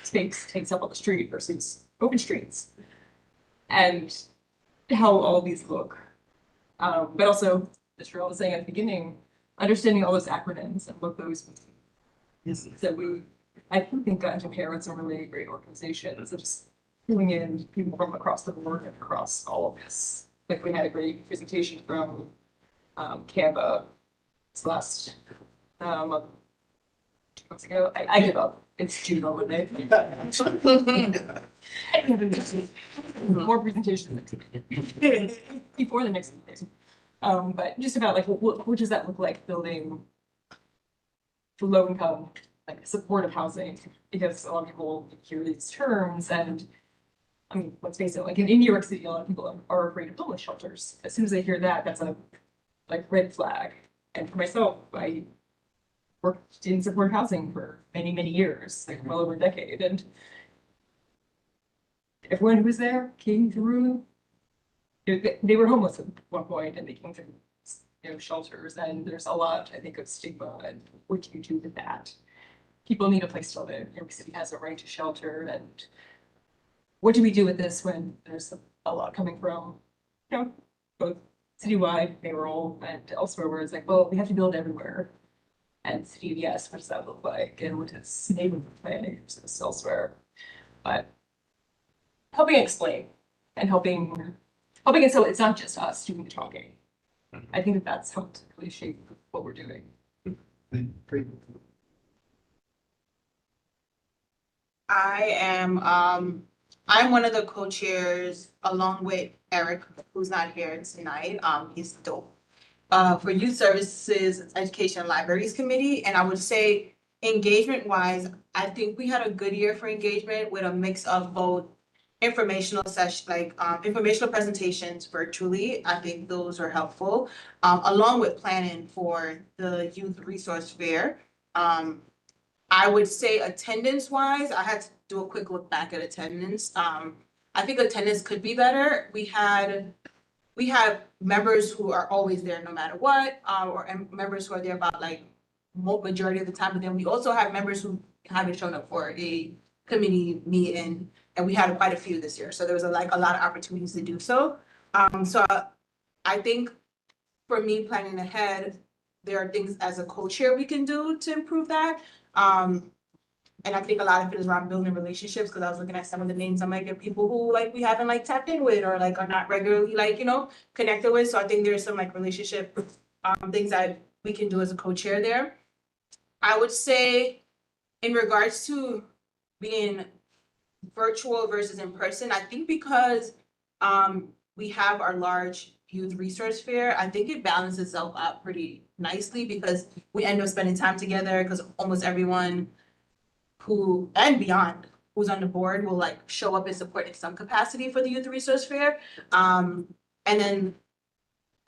space takes up on the street versus open streets, and how all these look. But also, as Cheryl was saying at the beginning, understanding all those acronyms and what those mean. Yes. So I think got to pair with some really great organizations, so just pulling in people from across the board and across all of this. Like we had a great presentation from Canva this last month, 2 months ago. I give up. It's June already. More presentations before the next meeting. But just about like what does that look like building for low income, like supportive housing, because a lot of people hear these terms and I mean, let's face it, like in New York City, a lot of people are afraid of homeless shelters. As soon as they hear that, that's a red flag. And for myself, I worked in supportive housing for many, many years, like well over a decade. And everyone who was there came through, they were homeless at one point and they came through shelters. And there's a lot, I think, of stigma and what do you do with that? People need a place to live. New York City has a right to shelter, and what do we do with this when there's a lot coming from, both citywide, mayoral, and elsewhere, where it's like, well, we have to build everywhere. And CBS, what does that look like? And what does neighborhood planning versus elsewhere? But helping explain and helping it so it's not just us doing the talking. I think that that's helped really shape what we're doing. Great. I'm one of the co-chairs along with Eric, who's not here tonight. He's dope. For Youth Services, Education, Libraries Committee, and I would say engagement wise, I think we had a good year for engagement with a mix of both informational informational presentations virtually. I think those are helpful, along with planning for the Youth Resource Fair. I would say attendance wise, I had to do a quick look back at attendance. I think attendance could be better. We have members who are always there no matter what, or members who are there about like majority of the time, but then we also have members who haven't shown up for a committee meeting, and we had quite a few this year. So there was a lot of opportunities to do so. So I think for me planning ahead, there are things as a co-chair we can do to improve that. And I think a lot of it is around building relationships, because I was looking at some of the names, I'm like, there are people who like we haven't like tapped in with, or like are not regularly like, connected with. So I think there's some like relationship things that we can do as a co-chair there. I would say in regards to being virtual versus in person, I think because we have our large youth resource fair, I think it balances itself out pretty nicely, because we end up spending time together, because almost everyone who and beyond who's on the board will like show up and support in some capacity for the youth resource fair. And then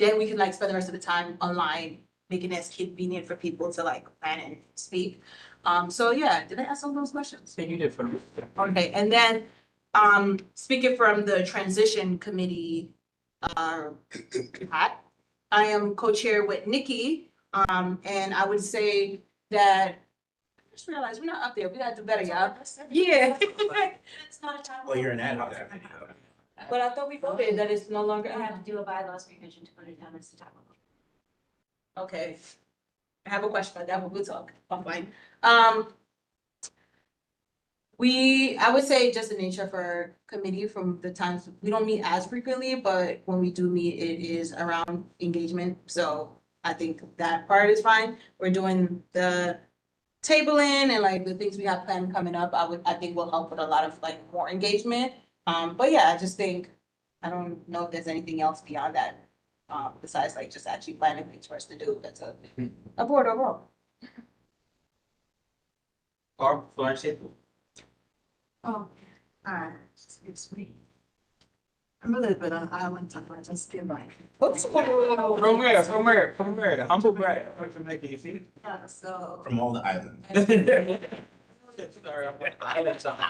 we can like spend the rest of the time online, making it as convenient for people to like plan and speak. So yeah, did I ask all those questions? Yeah, you did for me. Okay, and then speaking from the transition committee hat, I am co-chair with Nikki. And I would say that I just realized we're not up there. We gotta do better, y'all. Yeah. It's not a time. Well, you're an ad hoc. But I thought we voted that it's no longer. I have to do a bylaws revision to put it down as the time. Okay. I have a question about that, but we'll talk offline. I would say just the nature of our committee from the times, we don't meet as frequently, but when we do meet, it is around engagement. So I think that part is fine. We're doing the tabling and like the things we have planned coming up, I think will help with a lot of like more engagement. But yeah, I just think, I don't know if there's anything else beyond that. Besides like just actually planning things for us to do, that's a board overall. Barb, Valencia? Oh, alright, excuse me. I'm a little bit on island time, I just feel like. Oops. From where? Humble brag. Yeah, so. From all the islands. Sorry, I'm island time.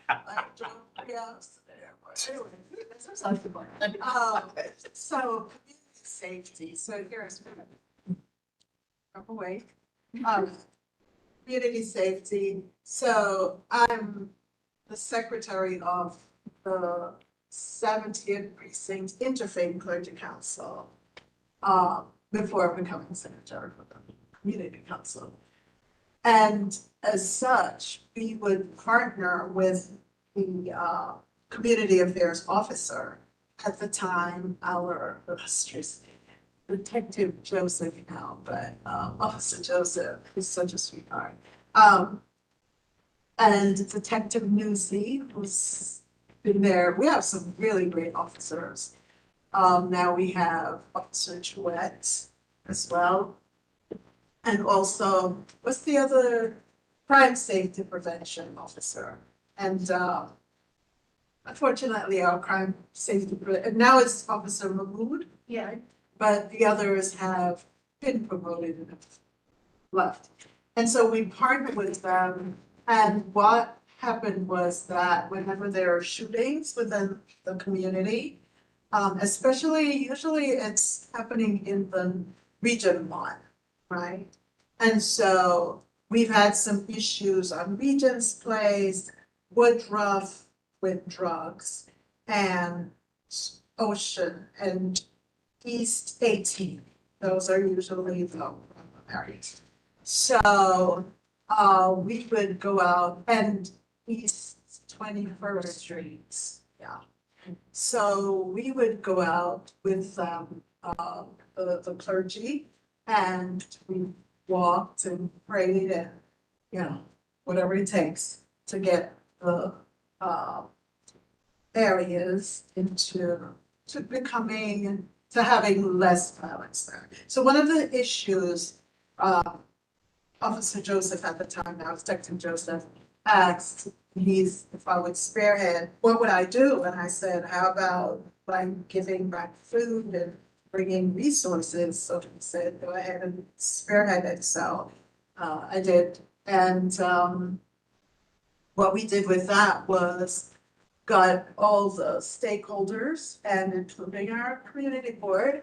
I drove 3 hours there, but anyway, this was like the one. So community safety, so here's. I'm awake. Community safety, so I'm the secretary of the 70th Precinct Interfaith Clergy Council, before becoming secretary for the Community Council. And as such, we would partner with the Community Affairs Officer at the time, our illustrious Detective Joseph now, but Officer Joseph is such a sweetheart. And Detective Newsy, who's been there. We have some really great officers. Now we have Officer Chouette as well. And also, what's the other? Crime Safety Prevention Officer. And unfortunately, our crime safety, now it's Officer Mahmood. Yeah. But the others have been promoted and have left. And so we partnered with them, and what happened was that whenever there are shootings within the community, usually it's happening in the Region 1, right? And so we've had some issues on Regent's Place, Woodruff with drugs, and Ocean and East 18. Those are usually the areas. So, we would go out and East 21st Street, yeah. So we would go out with, the clergy and we walked and prayed and, you know, whatever it takes to get the, areas to becoming, to having less violence there. So one of the issues, Officer Joseph at the time, now it's Detective Joseph, asked if I would spearhead, what would I do? And I said, how about like giving back food and bringing resources? So he said, go ahead and spearhead it. So I did. And what we did with that was got all the stakeholders and including our community board.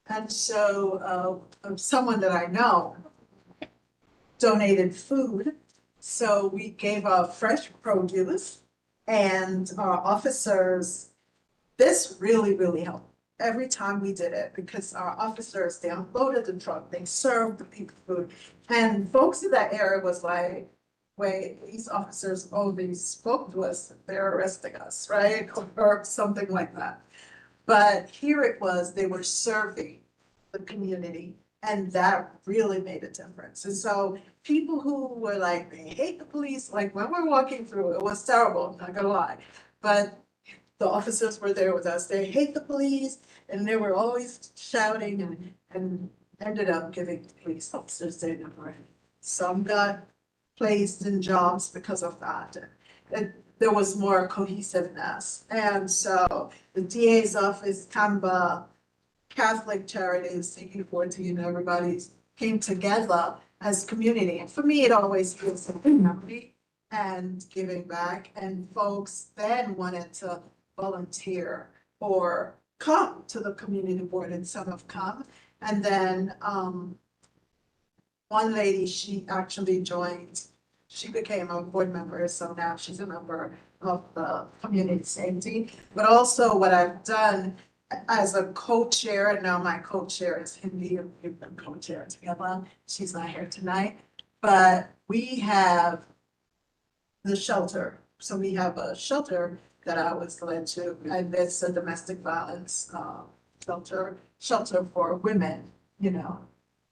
And so someone that I know donated food. So we gave out fresh produce and our officers, this really, really helped every time we did it because our officers, they unloaded the truck, they served the people food. And folks in that area was like, wait, these officers only spoke to us, they're arresting us, right? Or something like that. But here it was, they were serving the community. And that really made a difference. And so people who were like, they hate the police, like when we're walking through, it was terrible, I'm not gonna lie. But the officers were there with us, they hate the police, and they were always shouting and ended up giving the police officers their number. Some got placed in jobs because of that. There was more cohesiveness. And so the DA's office, Canva, Catholic Charities, CB14, everybody came together as community. And for me, it always feels like community and giving back. And folks then wanted to volunteer or come to the community board, and some have come. And then one lady, she actually joined, she became a board member, so now she's a member of the community safety. But also what I've done as a co-chair, and now my co-chair is Hindi, and we've been co-chair together. She's not here tonight, but we have the shelter. So we have a shelter that I was led to, and it's a domestic violence shelter for women, you know.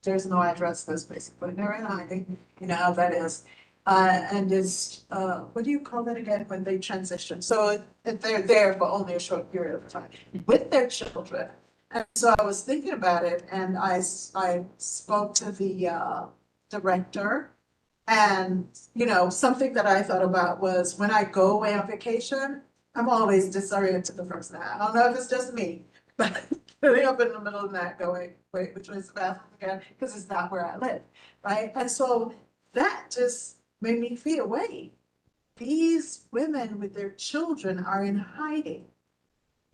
There's no address, there's basically they're in hiding, you know how that is. And it's, what do you call that again, when they transition? So they're there for only a short period of time with their children. And so I was thinking about it, and I spoke to the director. And, you know, something that I thought about was when I go away on vacation, I'm always disoriented the first night. I don't know if it's just me, but sitting up in the middle of the night going, wait, which was the bathroom again? Because it's not where I live, right? And so that just made me feel, wait, these women with their children are in hiding.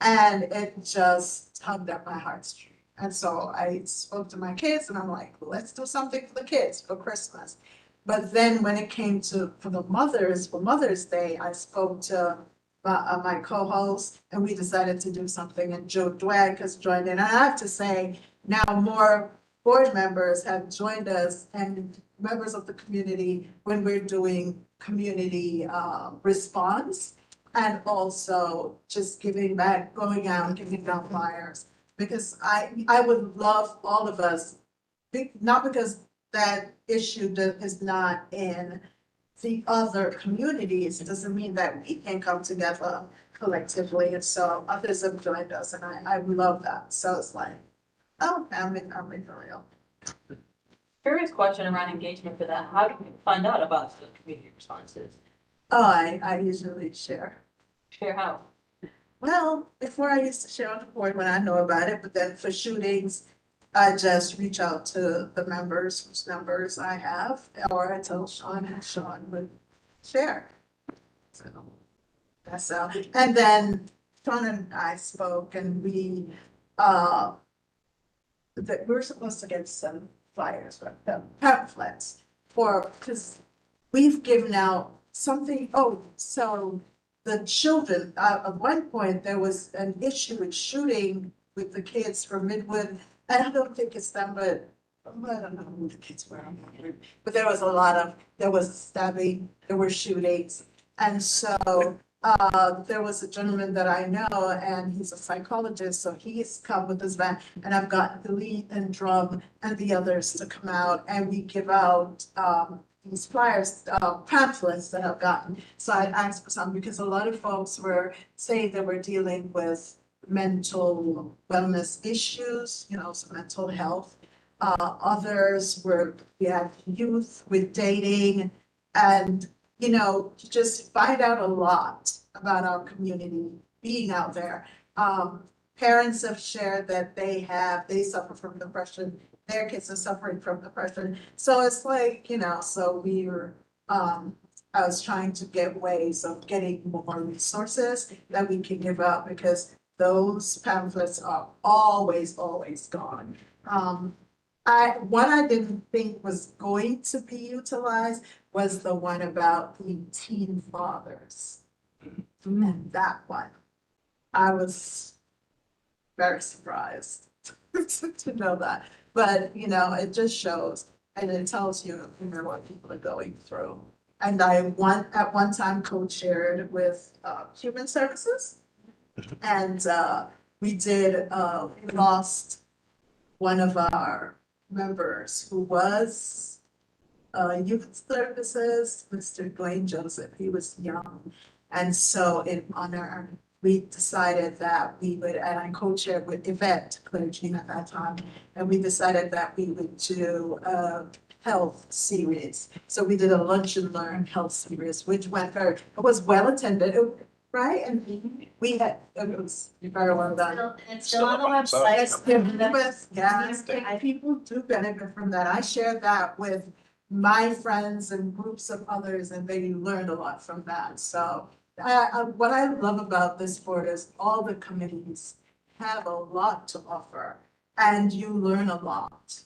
And it just tugged at my heartstrings. And so I spoke to my kids and I'm like, let's do something for the kids for Christmas. But then when it came to, for Mother's Day, I spoke to my co-host and we decided to do something, and Joe Dwag has joined in. And I have to say, now more board members have joined us and members of the community when we're doing community response, and also just giving back, going out and giving out flyers. Because I would love all of us, not because that issue that is not in the other communities, it doesn't mean that we can come together collectively. And so others have joined us, and I love that. So it's like, oh, I'm in for real. Curious question around engagement for that. How do we find out about the community responses? Oh, I usually share. Share how? Well, before I used to share on the board when I know about it, but then for shootings, I just reach out to the members whose numbers I have, or I tell Sean, and Sean would share. So that's how. And then Sean and I spoke, and we we're supposed to get some flyers, pamphlets for, because we've given out something. Oh, so the children, at one point, there was an issue with shooting with the kids from Midwood. And I don't think it's them, but I don't know who the kids were, but there was a lot of, there was stabbing, there were shootings. And so, there was a gentleman that I know and he's a psychologist, so he's come with his van. And I've got the lead and drum and the others to come out and we give out, these flyers, pamphlets that I've gotten. So I asked for some because a lot of folks were saying they were dealing with mental wellness issues, you know, so mental health. Others were, we had youth with dating and, you know, just find out a lot about our community being out there. Parents have shared that they suffer from depression, their kids are suffering from depression. So it's like, you know, so we were, I was trying to get ways of getting more resources that we can give out because those pamphlets are always gone. What I didn't think was going to be utilized was the one about the teen fathers. And that one, I was very surprised to know that. But, you know, it just shows and it tells you, you know, what people are going through. And at one time co-chaired with Human Services. And we lost one of our members who was Youth Services, Mr. Dwayne Joseph. He was young. And so in honor, we decided that we would, and I co-chaired with Yvette Clergy at that time, and we decided that we would do a health series. So we did a lunch and learn health series, which it was well attended, right? And we had, it was very well done. It's still on the website. Yes, people do benefit from that. I shared that with my friends and groups of others and they learned a lot from that. So what I love about this board is all the committees have a lot to offer and you learn a lot.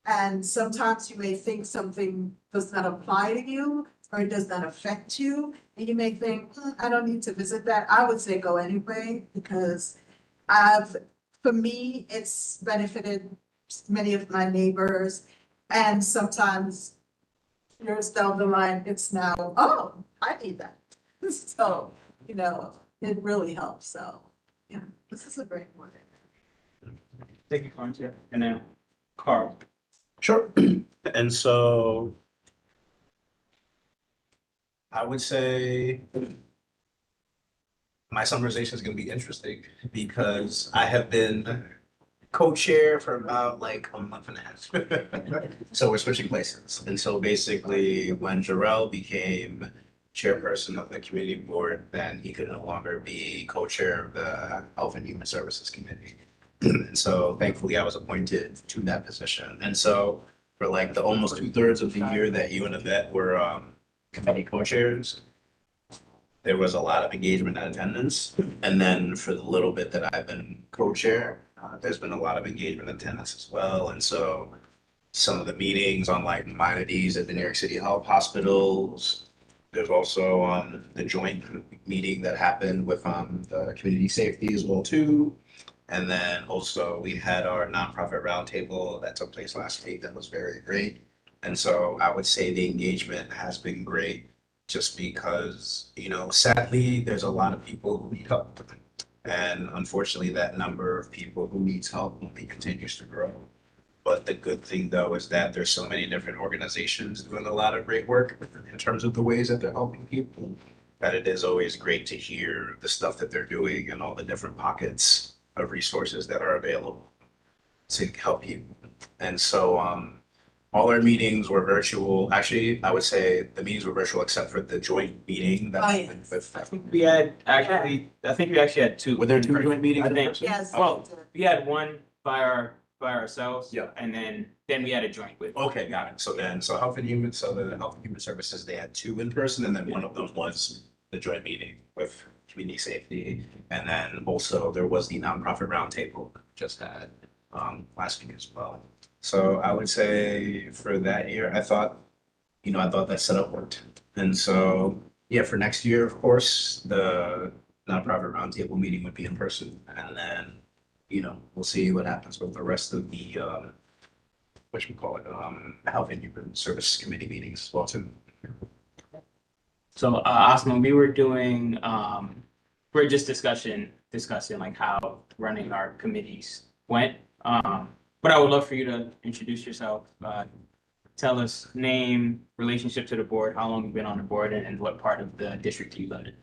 And sometimes you may think something does not apply to you or it does not affect you. And you may think, I don't need to visit that. I would say go anyway, because for me, it's benefited many of my neighbors. And sometimes years down the line, it's now, oh, I need that. So, you know, it really helps. So, yeah, this is a great one. Thank you, Concha. And then Carl. Sure. And so I would say my summarization is going to be interesting because I have been co-chair for about like a month and a half. So we're switching places. And so basically when Jarrell became chairperson of the community board, then he could no longer be co-chair of the Health and Human Services Committee. And so thankfully I was appointed to that position. And so for like the almost 2/3 of the year that you and Yvette were committee co-chairs, there was a lot of engagement and attendance. And then for the little bit that I've been co-chair, there's been a lot of engagement and attendance as well. And so some of the meetings on like amenities at the New York City Health Hospitals, there's also the joint meeting that happened with the community safety as well too. And then also we had our nonprofit roundtable that took place last week that was very great. And so I would say the engagement has been great just because, you know, sadly, there's a lot of people who need help. And unfortunately, that number of people who needs help only continues to grow. But the good thing though is that there's so many different organizations doing a lot of great work in terms of the ways that they're helping people, that it is always great to hear the stuff that they're doing and all the different pockets of resources that are available to help people. And so all our meetings were virtual. Actually, I would say the meetings were virtual except for the joint meeting that happened with. I think we actually had two. Were there two joint meetings? I think. Yes. Well, we had one by ourselves. Yeah. And then we had a joint with. Okay, got it. So the Health and Human Services, they had two in person, and then one of them was the joint meeting with community safety. And then also there was the nonprofit roundtable just had last week as well. So I would say for that year, I thought that setup worked. And so, yeah, for next year, of course, the nonprofit roundtable meeting would be in person. And then, you know, we'll see what happens with the rest of the Health and Human Services Committee meetings as well too. So, Asma, we were doing, we're just discussing like how running our committees went. But I would love for you to introduce yourself, tell us name, relationship to the board, how long you've been on the board, and what part of the district you live in.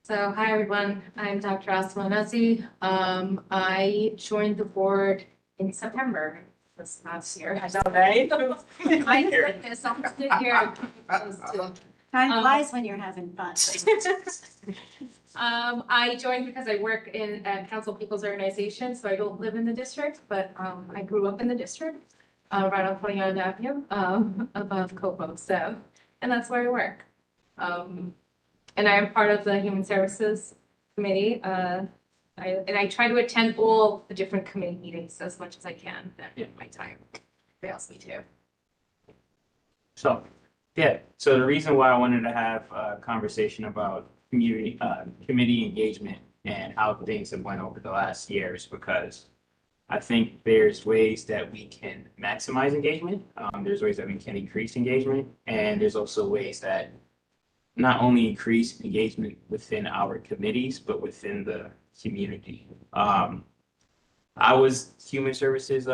So, hi everyone, I'm Dr. Asma Nazi. I joined the board in September this last year. I know, right? My goodness, I'm still here. Time flies when you're having fun. I joined because I work in a Council of People's Organization, so I don't live in the district, but I grew up in the district, right on 29th Avenue, above Copo. So, and that's where I work. And I am part of the Human Services Committee. I try to attend all the different committee meetings as much as I can. That my time fails me to. So, yeah, so the reason why I wanted to have a conversation about committee engagement and how things have went over the last year is because I think there's ways that we can maximize engagement. There's ways that we can increase engagement, and there's also ways that not only increase engagement within our committees, but within the community. I was Human Services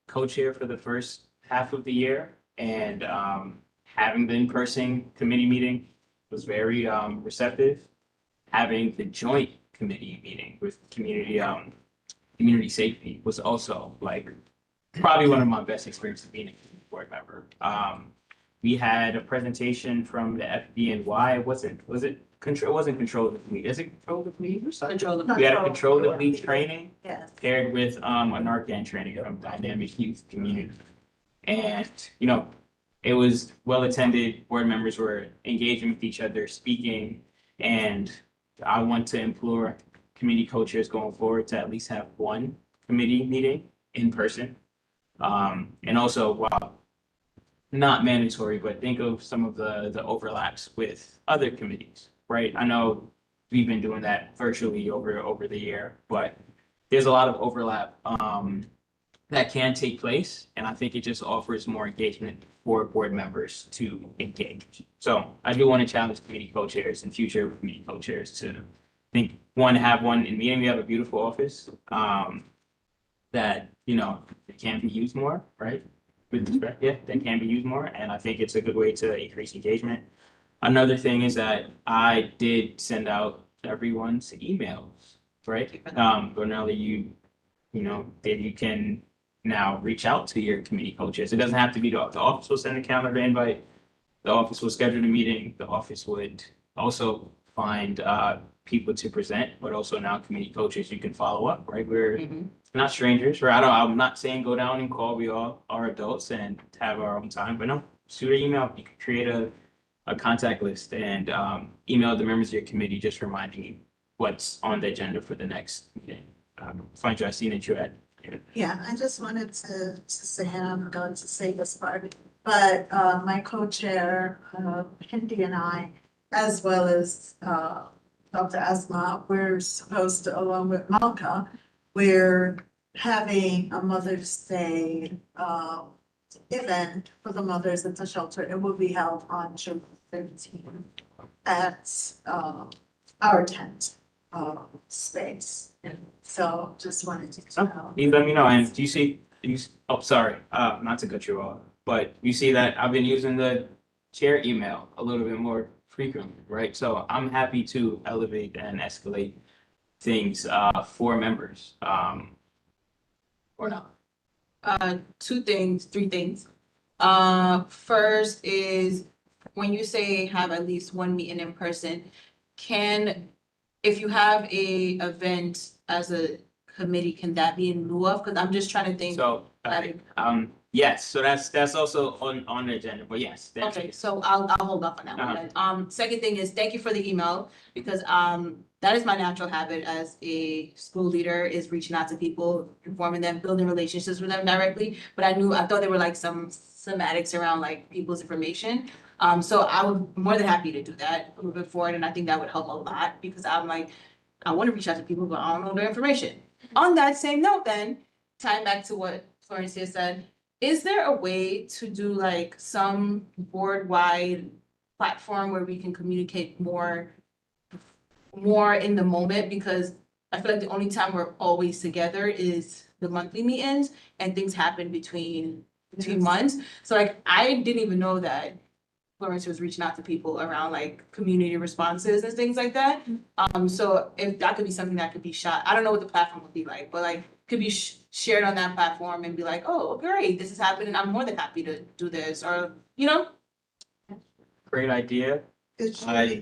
co-chair for the first half of the year, and having the in-person committee meeting was very receptive. Having the joint committee meeting with community safety was also like probably one of my best experiences being a board member. We had a presentation from the FDNY. Was it control? It wasn't control the fleet. Is it control the fleet? Control the. We had a control the fleet training Yes. paired with a Narcan training from Dynamic Youth Community. And, it was well attended. Board members were engaging with each other, speaking. And I want to implore committee co-chairs going forward to at least have one committee meeting in person. And also, while not mandatory, but think of some of the overlaps with other committees, right? I know we've been doing that virtually over the year, but there's a lot of overlap that can take place, and I think it just offers more engagement for board members to engage. So I do want to challenge committee co-chairs and future committee co-chairs to have one in meeting. We have a beautiful office that it can be used more, right? With respect, yeah, that can be used more, and I think it's a good way to increase engagement. Another thing is that I did send out everyone's emails, right? Bernelli, you can now reach out to your committee co-chairs. It doesn't have to be the office will send a calendar invite. The office will schedule a meeting. The office would also find people to present, but also now committee co-chairs, you can follow up, right? We're not strangers, right? I'm not saying go down and call. We all are adults and have our own time, but no, shoot an email. You can create a contact list and email the members of your committee, just reminding you what's on the agenda for the next meeting. Find I seen that you had. Yeah, I just wanted to say, and I'm going to say this part, but my co-chair, Hindi and I, as well as Dr. Asma, we're supposed to, along with Malka, we're having a Mother's Day event for the mothers at the shelter. It will be held on June 13th at our tent space. So just wanted to know. You let me know. And do you see, sorry, not to cut you off, but you see that I've been using the chair email a little bit more frequently, right? So I'm happy to elevate and escalate things for members. Or not. Three things. First is when you say have at least one meeting in person, if you have a event as a committee, can that be in lieu of? Because I'm just trying to think. So, yes, so that's also on the agenda, but yes. Okay, so I'll hold off on that one then. Second thing is, thank you for the email, because that is my natural habit as a school leader, is reaching out to people, informing them, building relationships with them directly. But I thought there were like some semantics around like people's information. So I would more than happy to do that moving forward, and I think that would help a lot, because I'm like, I want to reach out to people, but I don't know their information. On that same note then, tying back to what Florencia said, Is there a way to do like some board-wide platform where we can communicate more in the moment? Because I feel like the only time we're always together is the monthly meetings and things happen between months. So like, I didn't even know that Florence was reaching out to people around like community responses and things like that. So if that could be something that could be shot, I don't know what the platform would be like, but like could be shared on that platform and be like, oh, great, this is happening. I'm more than happy to do this, or, you know? Great idea. It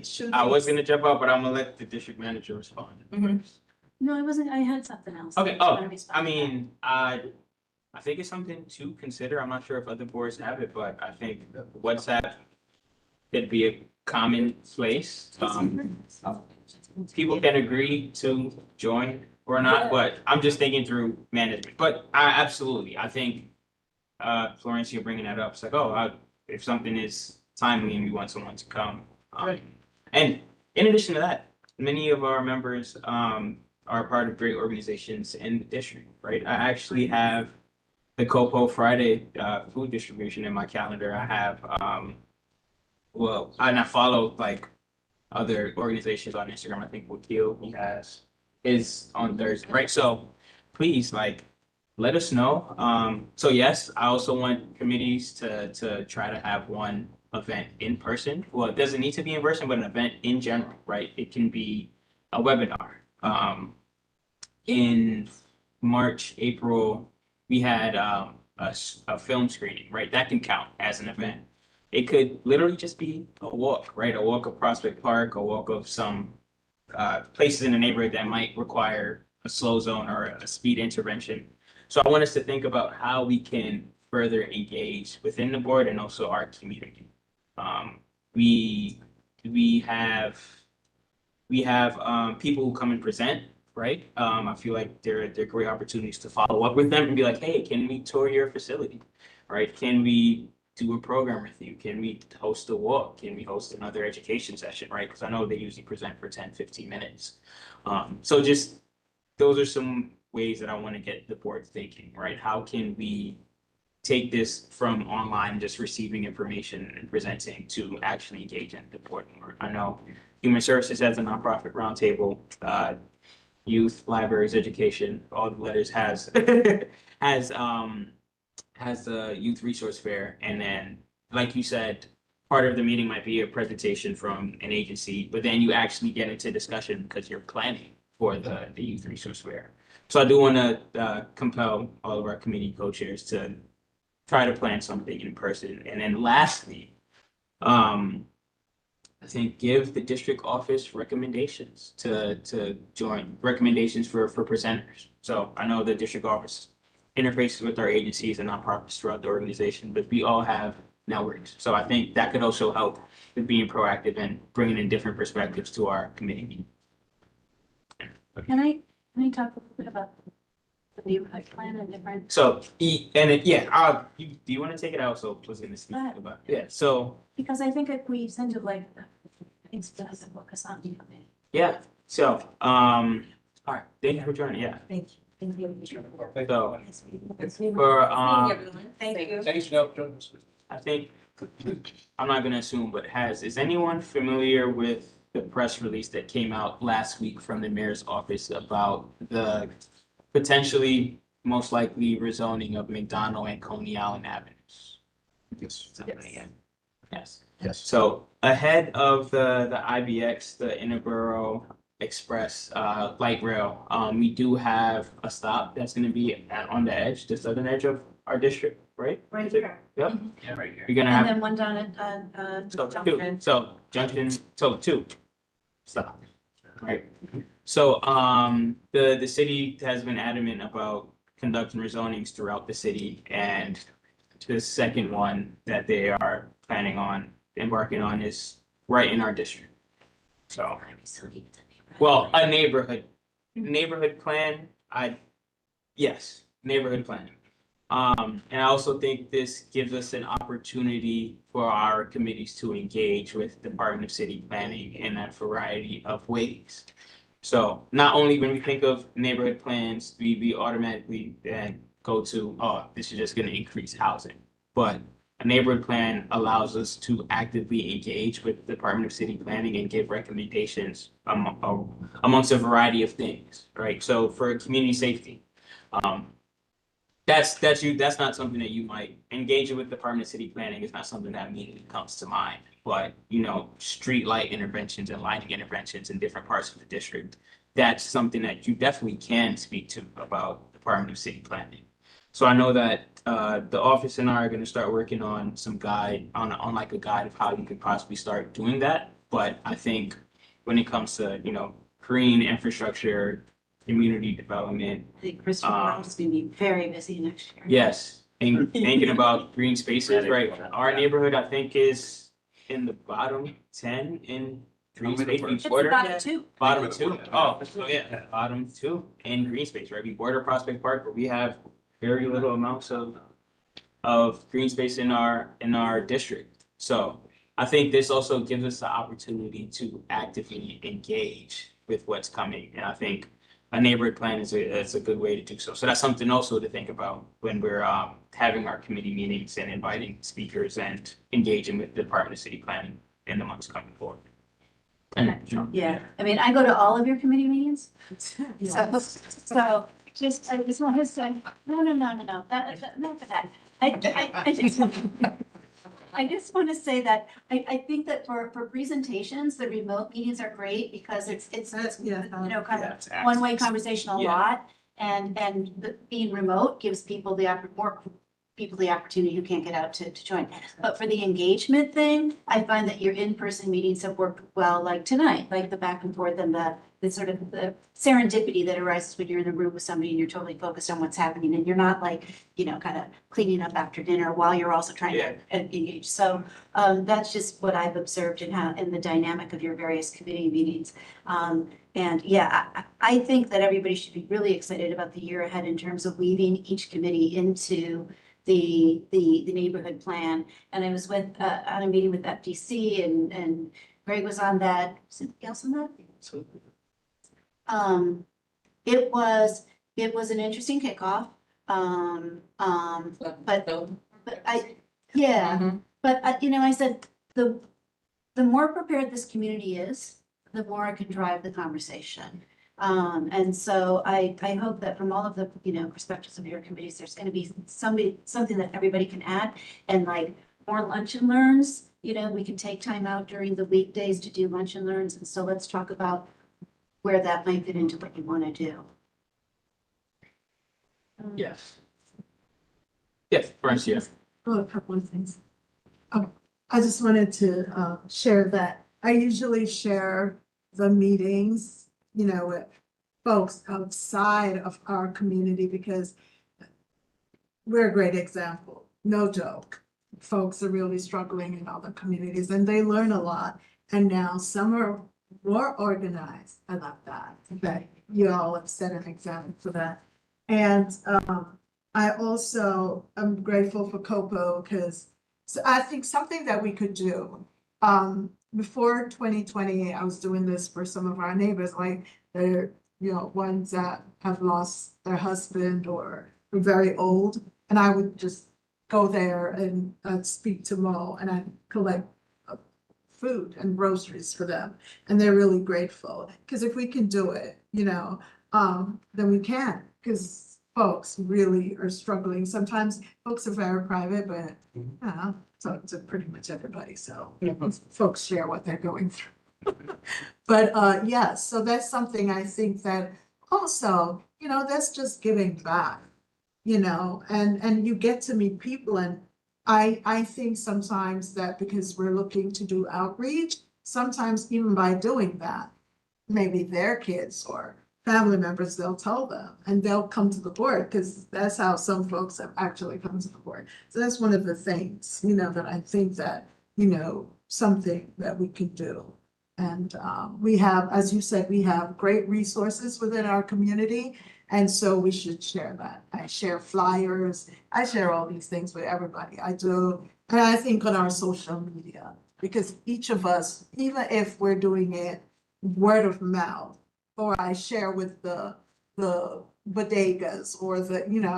should. I was gonna jump out, but I'm gonna let the district manager respond. No, I wasn't, I had something else. Okay, I wanna oh, respond I to that. mean, I think it's something to consider. I'm not sure if other boards have it, but I think WhatsApp could be a common place. People can agree to join or not, but I'm just thinking through management. But absolutely, I think Florencia bringing that up, it's like, if something is timely and we want someone to come. And in addition to that, many of our members are part of great organizations in the district, right? I actually have the Copo Friday food distribution in my calendar. I have and I follow like other organizations on Instagram. I think Wakil he has is on Thursday, right? So please like let us know. So yes, I also want committees to try to have one event in person. Well, it doesn't need to be in person, but an event in general, right? It can be a webinar. In March, April, we had a film screening, right? That can count as an event. It could literally just be a walk, right? A walk of Prospect Park, a walk of some places in the neighborhood that might require a slow zone or a speed intervention. So I want us to think about how we can further engage within the board and also our community. We have people who come and present, right? I feel like they're great opportunities to follow up with them and be like, hey, can we tour your facility, right? Can we do a program with you? Can we host a walk? Can we host another education session, right? Because I know they usually present for 10, 15 minutes. So just those are some ways that I want to get the board thinking, right? How can we take this from online, just receiving information and presenting, to actually engage in the board more? I know Human Services has a nonprofit roundtable, youth, libraries, education, all the letters has has a youth resource fair. And then, like you said, part of the meeting might be a presentation from an agency, but then you actually get into discussion because you're planning for the youth resource fair. So I do want to compel all of our committee co-chairs to try to plan something in person. And then lastly, I think give the district office recommendations to join, recommendations for presenters. So I know the district office interfaces with our agencies and nonprofits throughout the organization, but we all have networks. So I think that could also help with being proactive and bringing in different perspectives to our committee. Can I talk a little bit about the neighborhood plan and different? So, do you want to take it out? So, was going to speak about so. Because I think if we send it like, it's best to focus on the committee. Yeah, so, all right, thank you for joining, yeah. Thank you. Thank you. So, Thank you. Thanks for joining us. I think, I'm not gonna assume, but is anyone familiar with the press release that came out last week from the mayor's office about the potentially most likely rezoning of McDonald and Coney Island Avenues? Yes. Yes. Yes. So ahead of the IBX, the Interborough Express light rail, we do have a stop that's going to be on the edge, the southern edge of our district, right? Right Is it? here. Yep. Yeah, right here. You're gonna And have then one down at, junction. So two stop. Right. So the city has been adamant about conducting rezonings throughout the city, and the second one that they are planning on embarking on is right in our district. So, well, a neighborhood plan. Yes, neighborhood plan. And I also think this gives us an opportunity for our committees to engage with Department of City Planning in a variety of ways. So not only when we think of neighborhood plans, we automatically then go to, oh, this is just gonna increase housing. But a neighborhood plan allows us to actively engage with the Department of City Planning and give recommendations amongst a variety of things, right? So for community safety, that's not something that you might engage with the Department of City Planning. It's not something that immediately comes to mind. But, you know, street light interventions and lighting interventions in different parts of the district, that's something that you definitely can speak to about Department of City Planning. So I know that the office and I are going to start working on some guide on like a guide of how you could possibly start doing that. But I think when it comes to, you know, green infrastructure, community development. I think Christopher Brown's is gonna be very busy next year. Yes, and thinking about green spaces, right? Our neighborhood, I think, is in the bottom 10 in green space. We It's border about two. bottom 2. Oh, so yeah, bottom 2 in green space, right? We border Prospect Park, but we have very little amounts of green space in our district. So I think this also gives us the opportunity to actively engage with what's coming, and I think a neighborhood plan is a good way to do so. So that's something also to think about when we're having our committee meetings and inviting speakers and engaging with the Department of City Planning in the months coming forward. And, you know, Yeah, I mean, I go to all of your committee meetings. So I just want to say, no, not for that. I just want to say that I think that for presentations, the remote meetings are great because it's you know, kind of one-way conversation a lot. And being remote gives people more people the opportunity who can't get out to join. But for the engagement thing, I find that your in-person meetings have worked well, like tonight, like the back and forth and the sort of the serendipity that arises when you're in the room with somebody and you're totally focused on what's happening and you're not like, you know, kind of cleaning up after dinner while you're also trying to engage. So that's just what I've observed in the dynamic of your various committee meetings. And yeah, I think that everybody should be really excited about the year ahead in terms of weaving each committee into the neighborhood plan. And I was on a meeting with FDC and Greg was on that. Was anybody else on that? It was an interesting kickoff. But you know, I said, the more prepared this community is, the more it can drive the conversation. And so I hope that from all of the, you know, perspectives of your committees, there's gonna be something that everybody can add, and like more lunch and learns, you know, we can take time out during the weekdays to do lunch and learns. And so let's talk about where that might fit into what you want to do. Yes. Yes, Francia. Oh, a couple of things. I just wanted to share that I usually share the meetings, you know, with folks outside of our community because we're a great example, no joke. Folks are really struggling in other communities and they learn a lot. And now some are more organized. I love that. Okay, you all have set an example for that. And I also am grateful for COPO because I think something that we could do. Before 2020, I was doing this for some of our neighbors, like they're, you know, ones that have lost their husband or are very old. And I would just go there and speak to Mo and I'd collect food and groceries for them. And they're really grateful because if we can do it, you know, then we can, because folks really are struggling. Sometimes folks are very private, but so to pretty much everybody. So folks share what they're going through. But yeah, so that's something I think that also, you know, that's just giving back, you know, and you get to meet people. And I think sometimes that because we're looking to do outreach, sometimes even by doing that, maybe their kids or family members, they'll tell them and they'll come to the board because that's how some folks have actually come to the board. So that's one of the things, you know, that I think that, you know, something that we can do. And we have, as you said, we have great resources within our community. And so we should share that. I share flyers. I share all these things with everybody. I do. And I think on our social media, because each of us, even if we're doing it word of mouth, or I share with the bodegas or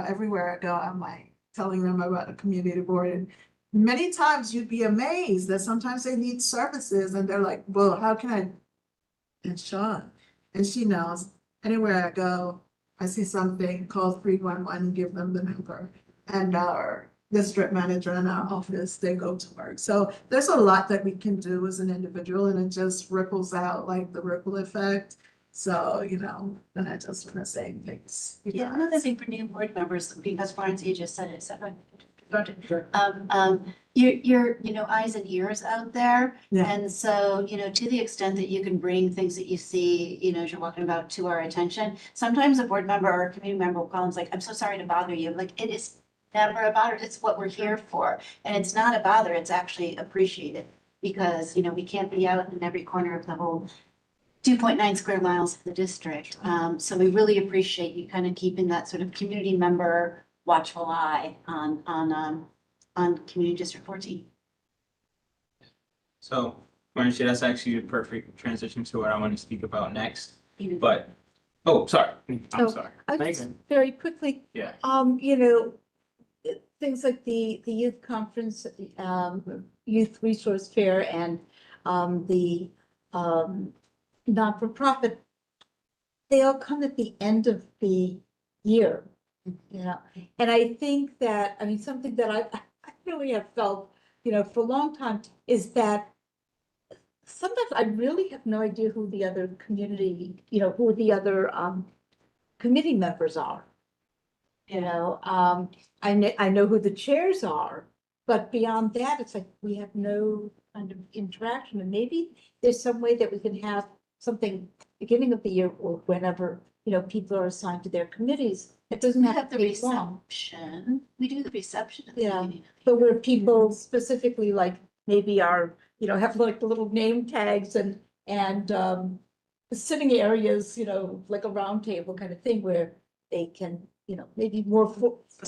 everywhere I go, I'm like telling them about the community board. And many times you'd be amazed that sometimes they need services and they're like, well, how can I? And Sean, and she knows, anywhere I go, I see something, call 311 and give them the number. And our district manager in our office, they go to work. So there's a lot that we can do as an individual, and it just ripples out like the ripple effect. So, and I just want to say thanks. you Yeah, guys. another thing for new board members, because Florence, you just said it, so. Sure. Your eyes and ears out there. Yeah. And so, to the extent that you can bring things that you see, as you're walking about to our attention, sometimes a board member or a community member will call and say, I'm so sorry to bother you. Like, it is never a bother. It's what we're here for. And it's not a bother. It's actually appreciated because, we can't be out in every corner of the whole 2.9 square miles of the district. So we really appreciate you kind of keeping that sort of community member watchful eye on Community District 14. So, Marcia, that's actually a perfect transition to what I want to speak about next. But, oh, sorry, I'm sorry. I just Megan. very quickly, Yeah. things like the youth conference, youth resource fair and the not-for-profit, they all come at the end of the year, And I think that, something that I really have felt, for a long time is that sometimes I really have no idea who the other community, who the other committee members are. I know who the chairs are, but beyond that, it's like we have no kind of interaction. And maybe there's some way that we can have something beginning of the year or whenever, people are assigned to their committees. It doesn't We have have to the be long. reception. We do the reception at the Yeah. beginning. But where people specifically like maybe are, have like the little name tags and sitting areas, like a round table kind of thing where they can, maybe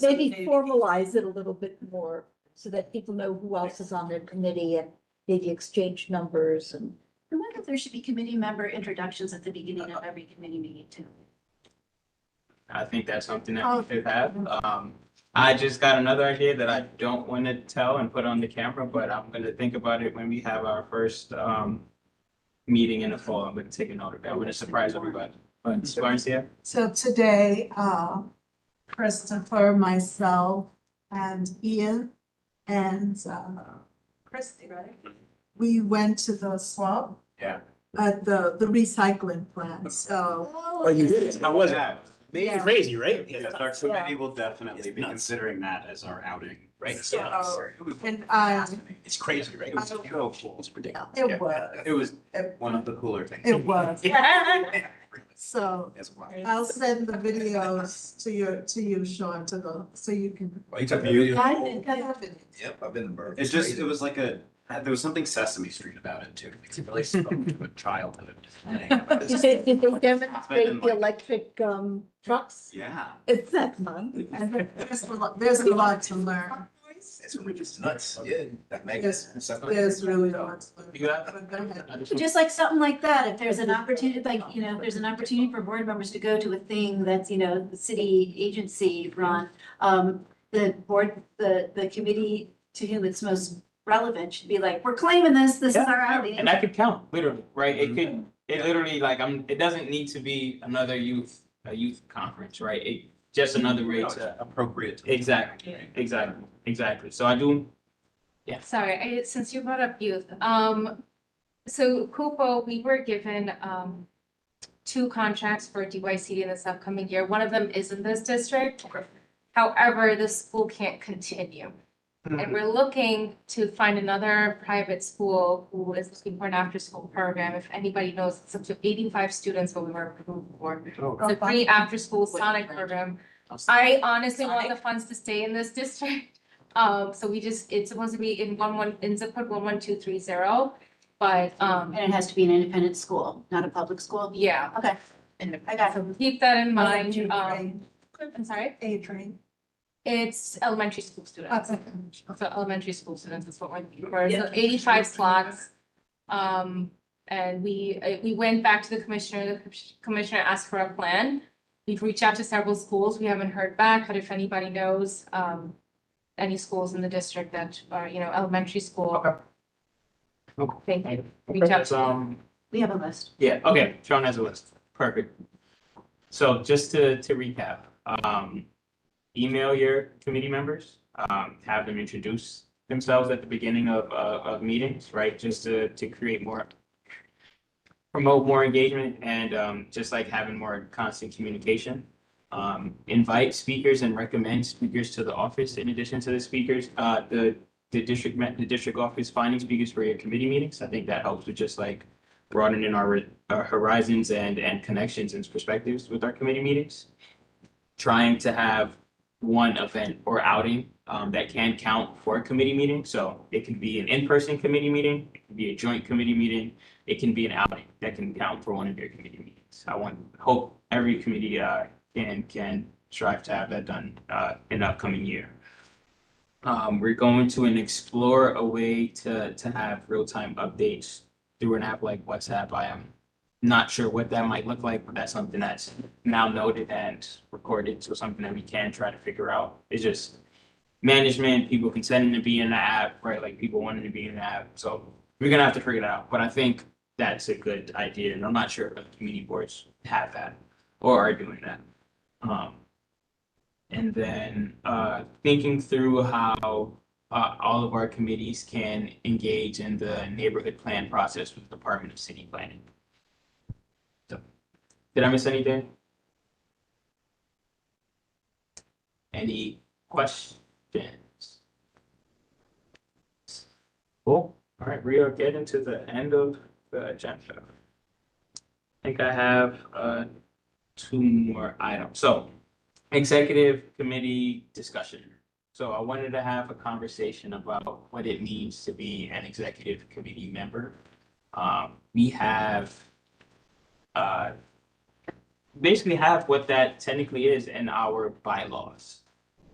maybe formalize it a little bit more so that people know who else is on their committee and maybe exchange numbers and. I wonder if there should be committee member introductions at the beginning of every committee meeting too. I think that's something that we should have. I just got another idea that I don't want to tell and put on the camera, but I'm going to think about it when we have our first meeting in the fall. I'm going to take a note of that. I'm going to surprise everybody. But Marcia? So today, Christopher, myself, and Ian, and Christy, right? We went to the swap. Yeah. At the recycling plant, so. Oh, you did it. How was it? Made Yeah. crazy, right? Yes, our committee will definitely be considering that as our outing. Right. So, and It's crazy, right? It was I- so cool. It's ridiculous. it was, It was it one of the cooler things. it was. So That's wild. I'll send the videos to you, Sean, so you can. Oh, you took the video? I think I have it. Yep, I've been to Burke. It was like there was something Sesame Street about it too. It really spoke to a childhood. Did they demonstrate the electric trucks? Yeah. It's that fun. There's a lot to learn. It's nuts. Yeah. That There's really a lot to learn. You got But go ahead. Just like something like that, if there's an opportunity, if there's an opportunity for board members to go to a thing that's, the city agency run, the board, the committee to whom it's most relevant should be like, we're claiming this is our outing. And that could count, literally, right? It literally it doesn't need to be another youth conference, right? It just another way to. Appropriate. Exactly. So I do, Sorry, since you brought up youth, so Kupo, we were given 2 contracts for DYCD in this upcoming year. One of them is in this district. Okay. However, the school can't continue. And we're looking to find another private school who is looking for an after-school program. If anybody knows, it's up to 85 students what we were approved for. It's a free after-school Sonic program. I honestly want the funds to stay in this district. So it's supposed to be in zip code 11230, but And it has to be an independent school, not a public school. yeah. Okay, I got it. So keep that in mind. Train. I'm sorry, A-Train. it's elementary school students. Okay. So elementary school students is what we're looking for. So 85 slots. And we went back to the commissioner. The commissioner asked for a plan. we've reached out to several schools. We haven't heard back, but if anybody knows, any schools in the district that are, elementary school. Okay. Thank you. Reach out That's, to. We have a list. yeah, okay, Sean has a list. Perfect. So just to recap, email your committee members, have them introduce themselves at the beginning of meetings, right? Just to create more, promote more engagement and just like having more constant communication. Invite speakers and recommend speakers to the office in addition to the speakers, the district office finding speakers for your committee meetings. I think that helps with just like broadening our horizons and connections and perspectives with our committee meetings. Trying to have one event or outing that can count for a committee meeting. So it can be an in-person committee meeting, it can be a joint committee meeting, it can be an outing that can count for one of your committee meetings. Hope every committee can strive to have that done in the upcoming year. We're going to explore a way to have real-time updates through an app like WhatsApp. I am not sure what that might look like, but that's something that's now noted and recorded. So something that we can try to figure out. It's just management, people consenting to be in the app, right? Like people wanting to be in the app. So we're gonna have to figure it out. But I think that's a good idea. And I'm not sure if community boards have that or are doing that. And then thinking through how all of our committees can engage in the neighborhood plan process with the Department of City Planning. So, did I miss anything? Any questions? Cool. All right, we are getting to the end of the agenda. I think I have 2 more items. So, executive committee discussion. So I wanted to have a conversation about what it means to be an executive committee member. We have basically have what that technically is in our bylaws.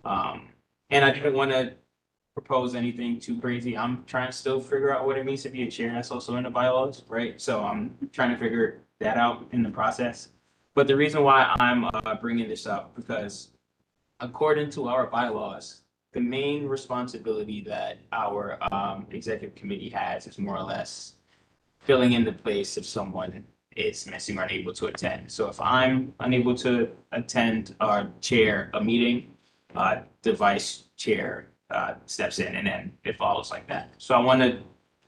And I didn't want to propose anything too crazy. I'm trying to still figure out what it means to be a chair. That's also in the bylaws, right? So I'm trying to figure that out in the process. But the reason why I'm bringing this up, because according to our bylaws, the main responsibility that our executive committee has is more or less filling in the place if someone is missing or unable to attend. So if I'm unable to attend or chair a meeting, the vice chair steps in and then it follows like that. So I want to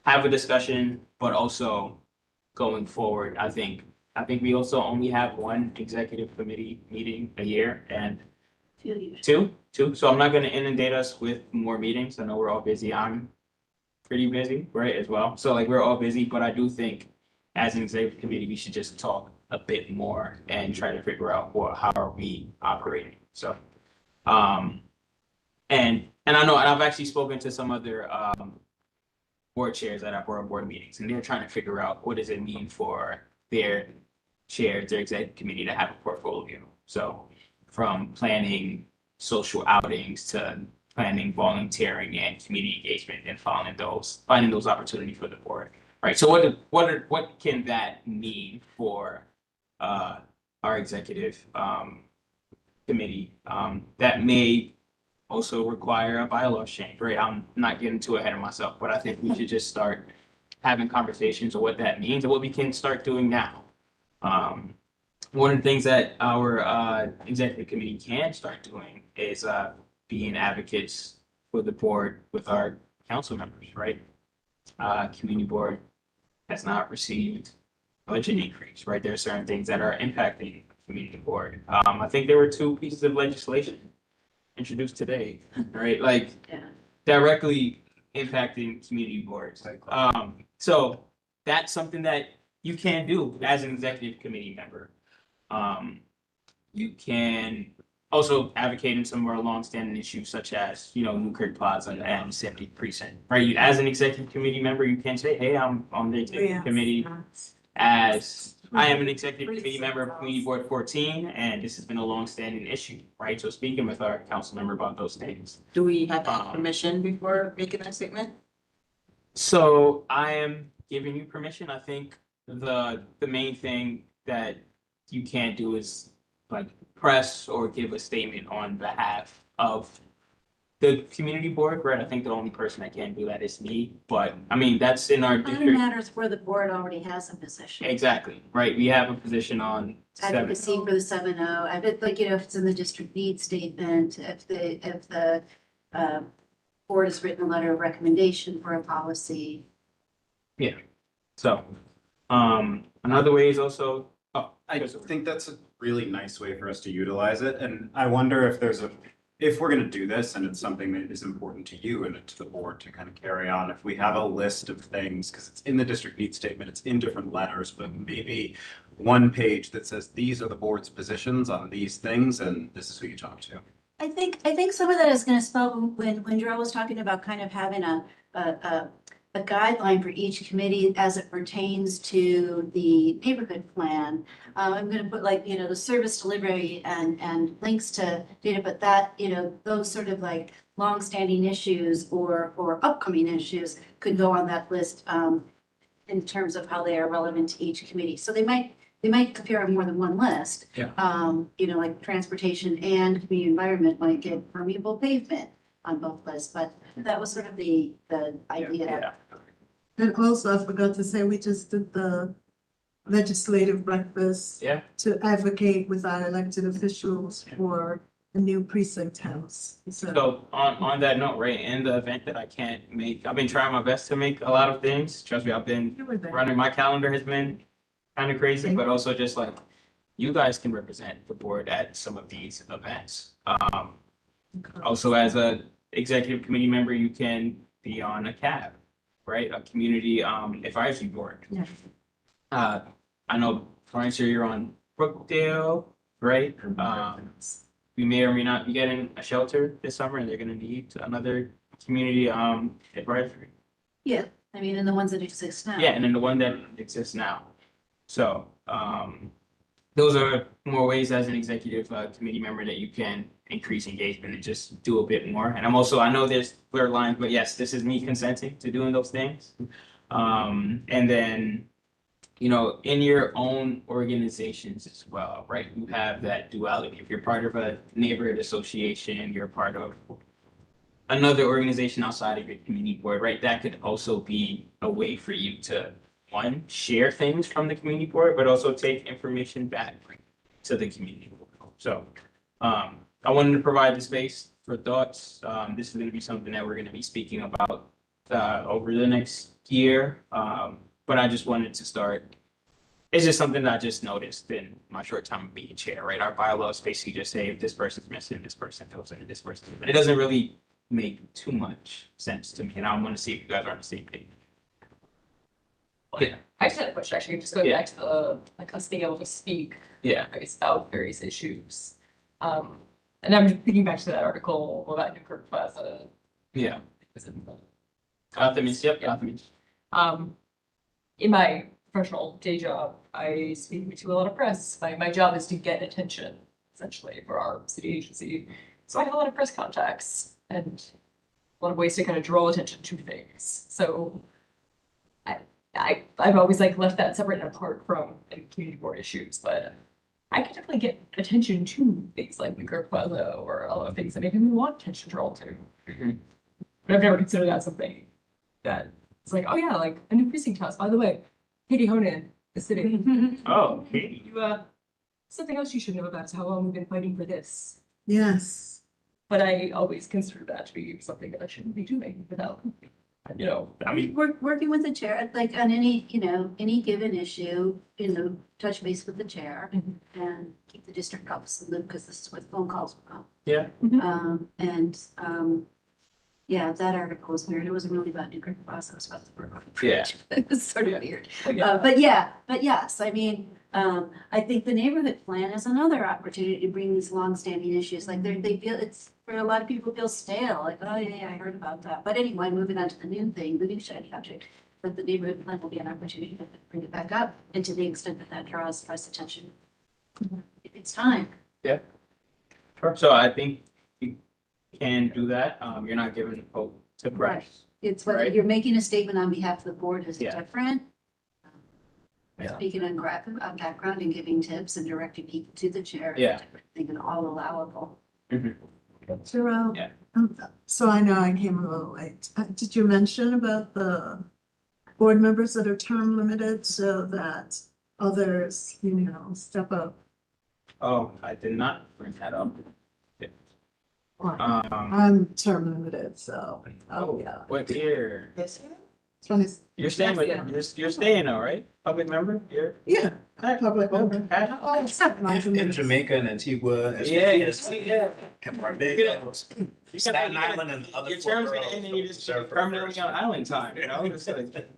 have a discussion, but also going forward, I think we also only have one executive committee meeting a year and two. So I'm not going to inundate us with more meetings. I know we're all busy. I'm pretty busy, right, as well. So like we're all busy, but I do think as an executive committee, we should just talk a bit more and try to figure out how are we operating. So, and I know, and I've actually spoken to some other board chairs at our board meetings, and they're trying to figure out what does it mean for their chair, their executive committee to have a portfolio. So from planning social outings to planning volunteering and community engagement and finding those opportunities for the board. Right. So what can that mean for our executive committee? That may also require a bylaw change, right? I'm not getting too ahead of myself, but I think we should just start having conversations of what that means and what we can start doing now. One of the things that our executive committee can start doing is being advocates for the board with our council members, right? Community board has not received budget increase, right? There are certain things that are impacting community board. I think there were 2 pieces of legislation introduced today, right? Like directly impacting community boards. So that's something that you can do as an executive committee member. You can also advocate in some of our longstanding issues, such as, Newkirk Plaza and 70th Precinct, right? As an executive committee member, you can say, hey, I'm on the executive committee as I am an executive committee member of Community Board 14, and this has been a longstanding issue, right? So speaking with our council member about those things. Do we have permission before making that statement? So I am giving you permission. I think the main thing that you can't do is like press or give a statement on behalf of the community board, right? I think the only person that can do that is me, but I mean, that's in our It only district. matters where the board already has a position. Exactly, right? We have a position on Advocacy for the 7-0. I bet, like, you know, if it's in the district need statement, if the board has written a letter of recommendation for a policy. So, another way is also, oh, I think that's a really nice way for us to utilize it, and I wonder if if we're gonna do this and it's something that is important to you and to the board to kind of carry on, if we have a list of things, because it's in the district needs statement, it's in different letters, but maybe one page that says, these are the board's positions on these things, and this is who you talk to. I think some of that is gonna spell when Joel was talking about kind of having a guideline for each committee as it pertains to the neighborhood plan. I'm gonna put, like, you know, the service delivery and links to data, but that, you know, those sort of like longstanding issues or upcoming issues could go on that list in terms of how they are relevant to each committee. So they might appear on more than one list. Yeah. You know, like transportation and community environment might get permeable pavement on both lists, but that was sort of the idea. yeah. And also, I forgot to say, we just did the legislative breakfast Yeah. to advocate with our elected officials for a new precinct house. So on that note, right, in the event that I can't make, I've been trying my best to make a lot of things. Trust me, I've been You were there. running, my calendar has been kind of crazy, but also just like, you guys can represent the board at some of these events. Also as a executive committee member, you can be on a CAB, right? A community advisory board. Yeah. I know, for instance, you're on Brookdale, right? We may or may not be getting a shelter this summer, and they're gonna need another community advisory. Yeah, I mean, and the ones that exist now. Yeah, and then the one that exists now. So those are more ways as an executive committee member that you can increase engagement and just do a bit more. And I'm also, I know there's blurred lines, but yes, this is me consenting to doing those things. And then, you know, in your own organizations as well, right? You have that duality. If you're part of a neighborhood association, you're part of another organization outside of your community board, right? That could also be a way for you to, one, share things from the community board, but also take information back to the community board. So I wanted to provide the space for thoughts. This is going to be something that we're going to be speaking about over the next year. But I just wanted to start. It's just something that I just noticed in my short time of being chair, right? Our bylaws basically just say if this person's missing, this person goes in, this person, but it doesn't really make too much sense to me. And I want to see if you guys are on the same page. Yeah. I just had a question, actually, just going Yeah. back to the, like, us being able to speak Yeah. about various issues. And I'm just thinking back to that article about Newkirk Plaza. Yeah. Was it the- Gotham is, yep, Gotham is. In my professional day job, I speak to a lot of press. My job is to get attention, essentially, for our city agency. So I have a lot of press contacts and a lot of ways to kind of draw attention to things. So I've always like left that separate and apart from any community board issues, but I can definitely get attention to things like the Kirk Plaza or a lot of things that maybe we want attention drawn to. But I've never considered that something that it's like, oh yeah, like a new precinct house. By the way, Katie Honan is sitting. Oh, Katie. Something else you should know about is how long we've been fighting for this. Yes. But I always consider that to be something that I shouldn't be doing without, you know. I mean, Working with the chair, like on any, you know, any given issue, you know, touch base with the chair and keep the district office in the loop, because this is what phone calls will come. yeah. Yeah, that article was weird. It wasn't really about Newkirk Plaza, it was about the Brooklyn Yeah. Bridge. It was sort of weird. Yeah. But yes, I mean, I think the neighborhood plan is another opportunity to bring these longstanding issues, like they feel, it's, for a lot of people feel stale, like, oh yeah, I heard about that. But anyway, moving on to the new thing, the new shiny object, but the neighborhood plan will be an opportunity to bring it back up, and to the extent that that draws press attention. It's time. Yeah. Sure. So I think you can do that. You're not giving hope to press. It's whether Right. you're making a statement on behalf of the board is Yeah. different. Yeah. Speaking on background and giving tips and directing people to the chair. Yeah. Thinking all allowable. Jerome? Yeah. So I know I came a little late. Did you mention about the board members that are term limited so that others, step up? Oh, I did not bring that up. I'm term limited, so, oh, yeah. What year? This year? You're staying with, you're staying though, right? Public member? You're. Yeah, public member. Oh, it's not my In committee. Jamaica and Antigua. and Yeah, yeah. And Barbados. Staten Island and the other. Your four term's gonna boroughs end and you just serve for permanently first. on island time, you know? It's like,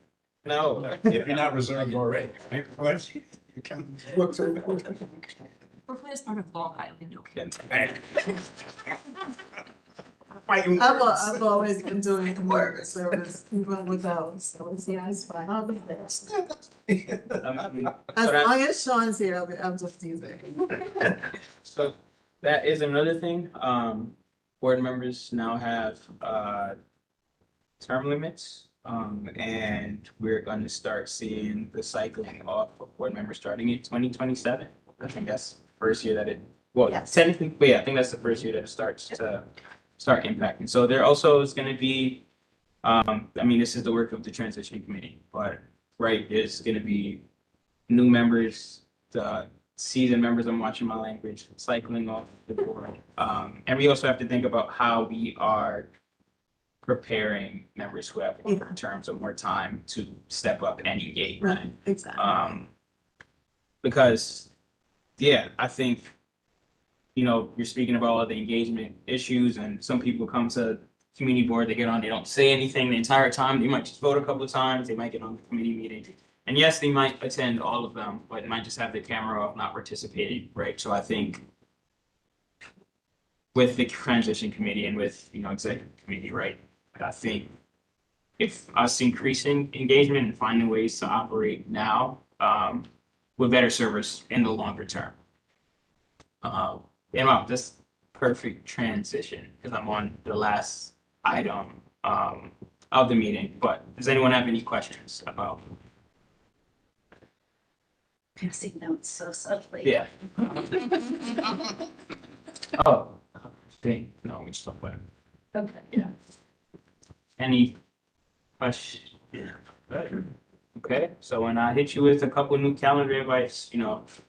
no. If you're not reserved already. Right? What? You can look through. Brooklyn is part of Long Island. I've always been doing community service, even without, so it's fine. I'll be there. As long as Sean's here, I'm just teasing. So that is another thing. Board members now have term limits. And we're gonna start seeing the cycling off of board members starting in 2027. I think that's the first year that Yes. technically, but yeah, I think that's the first year that it starts to start impacting. So there also is gonna be, I mean, this is the work of the transition committee, but right, there's gonna be new members, the seasoned members, I'm watching my language, cycling off the board. And we also have to think about how we are preparing members who have longer terms or more time to step up and engage. Right, exactly. Because, yeah, I think, you're speaking about all the engagement issues and some people come to community board, they get on, they don't say anything the entire time. They might just vote a couple of times. They might get on the committee meeting. And yes, they might attend all of them, but they might just have the camera off, not participating, right? So I think with the transition committee and with, executive committee, right? I think if us increasing engagement and finding ways to operate now, will better serve us in the longer term. And wow, this perfect transition because I'm on the last item of the meeting. But does anyone have any questions about? Passing notes so subtly. Yeah. Oh, thing. No, we just don't play. Okay. Yeah. Any questions? Okay, so when I hit you with a couple new calendar invites,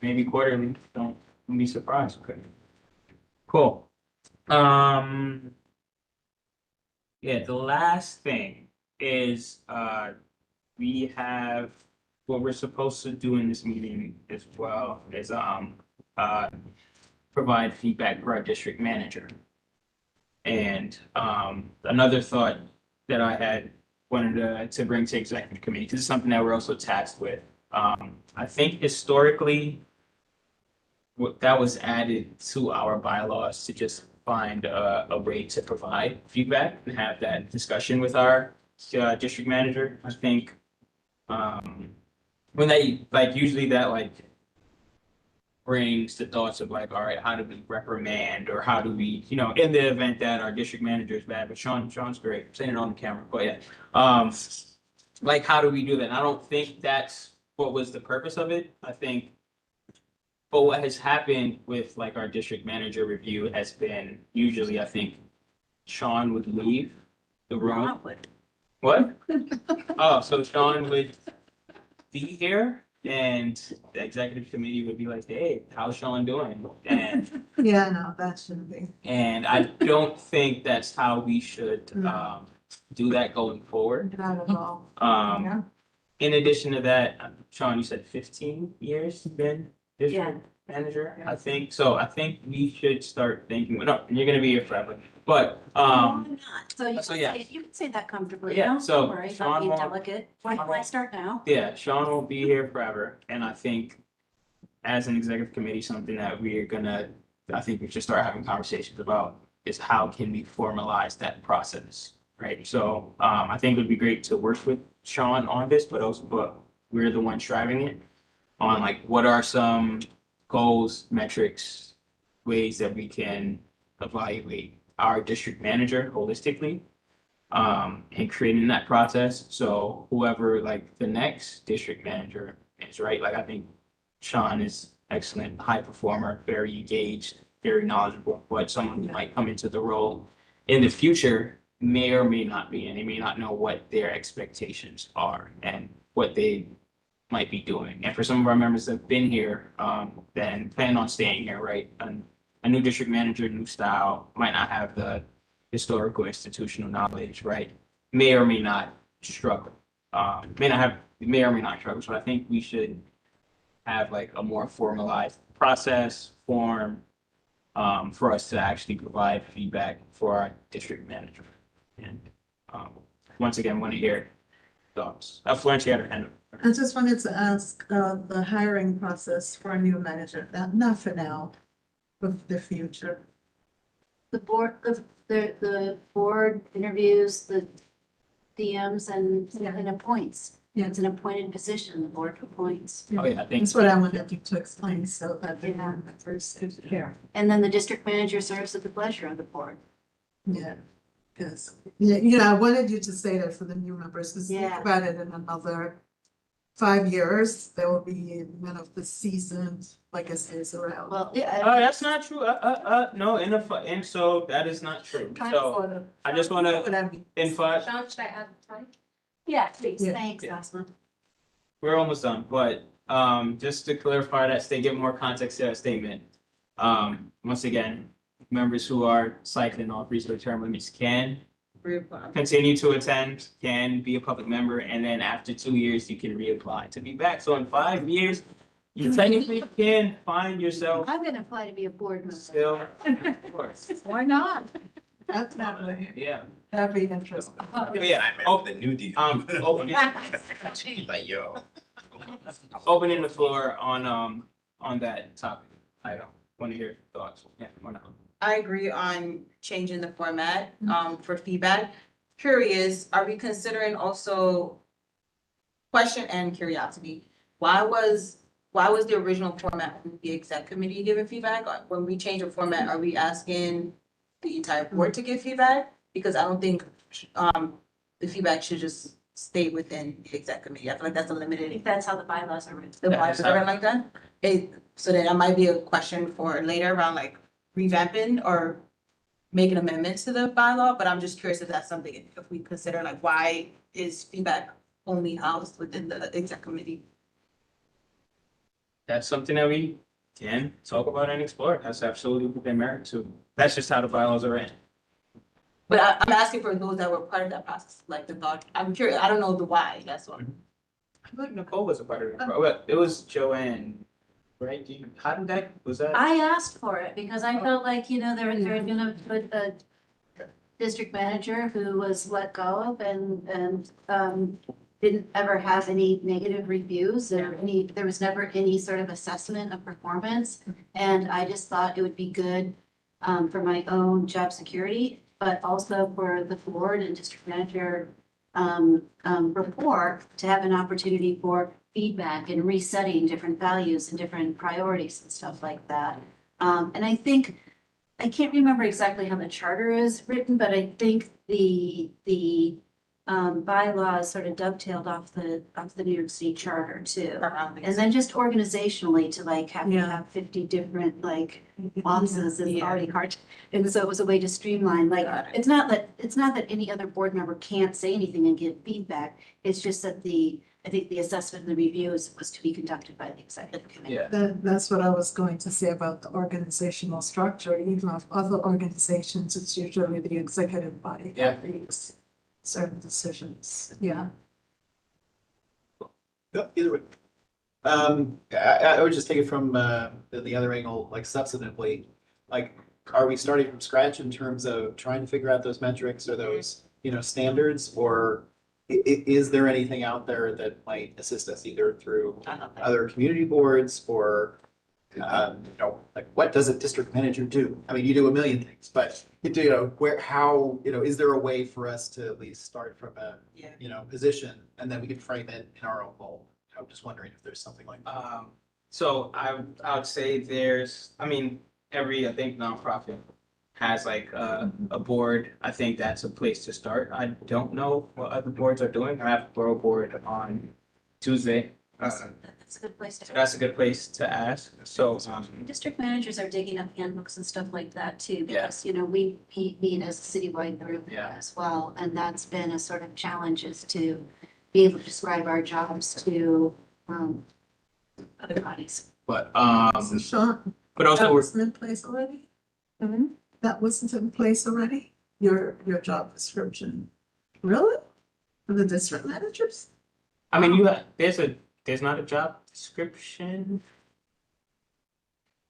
maybe quarterly, don't be surprised. Okay. Cool. Yeah, the last thing is we have what we're supposed to do in this meeting as well is provide feedback for our district manager. And another thought that I had wanted to bring to executive committee, because it's something that we're also tasked with. I think historically, that was added to our bylaws to just find a way to provide feedback and have that discussion with our district manager. I think when they usually that brings the thoughts of all right, how do we reprimand or how do we, in the event that our district manager is bad, but Sean's great, I'm saying it on the camera, but yeah. How do we do that? And I don't think that's what was the purpose of it. I think, but what has happened with our district manager review has been usually, I think, Sean would leave the room. What? Oh, so Sean would be here and the executive committee would be like, hey, how's Sean doing? And Yeah, no, that shouldn't be. and I don't think that's how we should do that going forward. Not at all. Yeah. In addition to that, Sean, you said 15 years you've been district manager, I think. So I think we should start thinking, no, you're gonna be here forever. But No, I'm not. So you so can yeah. say, you can say that comfortably. Yeah, Don't so worry Sean about being won't- delicate. Why don't I start now? yeah, Sean won't be here forever. And I think as an executive committee, something that I think we should start having conversations about is how can we formalize that process, right? So I think it would be great to work with Sean on this, but we're the ones driving it on what are some goals, metrics, ways that we can evaluate our district manager holistically, and creating that process. So whoever the next district manager is, right? Like I think Sean is excellent, high performer, very engaged, very knowledgeable, but someone who might come into the role in the future may or may not be, and they may not know what their expectations are and what they might be doing. And for some of our members that have been here, then plan on staying here, right? And a new district manager, new style, might not have the historical institutional knowledge, right? May or may not struggle. May or may not struggle. So I think we should have like a more formalized process, form, for us to actually provide feedback for our district manager. And once again, want to hear thoughts. Florence, you had her hand up. I just wanted to ask, the hiring process for a new manager, not for now, but for the future. The board, the board interviews the DMs and appoints. Yeah. It's an appointed position, the board appoints. Oh, yeah, I think. That's what I wanted you to explain, so that the Yeah. members could hear. And then the district manager serves at the pleasure of the board. Yeah, because, I wanted you to say that for the new members, because think Yeah. about it in another 5 years, there will be none of the seasoned, like I say, around. Well, yeah. That's not true. No, and so that is not true. So I just want to, in five, Sean, should I add time? Yeah, please, Yeah. thanks, Asma. we're almost done, but just to clarify that give more context to that statement. Once again, members who are cycling off research term limits can continue to attend, can be a public member, and then after 2 years, you can reapply to be back. So in 5 years, you technically can find yourself I'm gonna apply to be a board member. still, of course. Why not? That's not really, Yeah. that'd be interesting. Yeah. Oh, the new deal. Opening, Like, yo. opening the floor on that topic. I don't want to hear your thoughts. Yeah, why not? I agree on changing the format, for feedback. Curious, are we considering also question and curiosity? Why was the original format when the exec committee giving feedback? When we change the format, are we asking the entire board to give feedback? Because I don't think, the feedback should just stay within the exec committee. I feel like that's a I limited. think that's how the bylaws are written. The Yeah, bylaws are like that? So then that might be a question for later around like revamping or making amendments to the bylaw, but I'm just curious if that's something, if we consider like, why is feedback only housed within the exec committee? That's something that we can talk about and explore. That's absolutely within merit too. That's just how the bylaws are written. But I'm asking for those that were part of that process, like the thought, I'm curious, I don't know the why, that's what. I thought Nicole was a part of it. Well, it was Joanne, right? How did that, was that? I asked for it because I felt like, they were gonna put a district manager who was let go of and didn't ever have any negative reviews or there was never any sort of assessment of performance. And I just thought it would be good for my own job security, but also for the board and district manager rapport to have an opportunity for feedback and resetting different values and different priorities and stuff like that. And I think, I can't remember exactly how the charter is written, but I think the bylaws sort of dovetailed off the New York State Charter too. And then just organizationally to like have to have 50 different like offices is already hard. And so it was a way to streamline, like, it's not that any other board member can't say anything and give feedback. It's just that I think the assessment and the review was to be conducted by the executive committee. Yeah. That's what I was going to say about the organizational structure, even of other organizations, it's usually the executive body that makes certain decisions, yeah. No, either way. I would just take it from the other angle, like substantively, like, are we starting from scratch in terms of trying to figure out those metrics or those, standards, or is there anything out there that might assist us either through other community boards or, like, what does a district manager do? I mean, you do a million things, but is there a way for us to at least start from a, position and then we can frame it in our own mold? I'm just wondering if there's something like that. So I would say every, I think, nonprofit has like a board. I think that's a place to start. I don't know what other boards are doing. I have a borough board on Tuesday. That's a good place to. So that's a good place to ask. So, District managers are digging up handbooks and stuff like that too, Yeah. because, you know, we meet as a citywide group Yeah. as well. And that's been a sort of challenge, is to be able to describe our jobs to, other bodies. but, So Sean, but that also, wasn't in place already? That wasn't in place already? Your job description? Really? For the district managers? I mean, there's not a job description.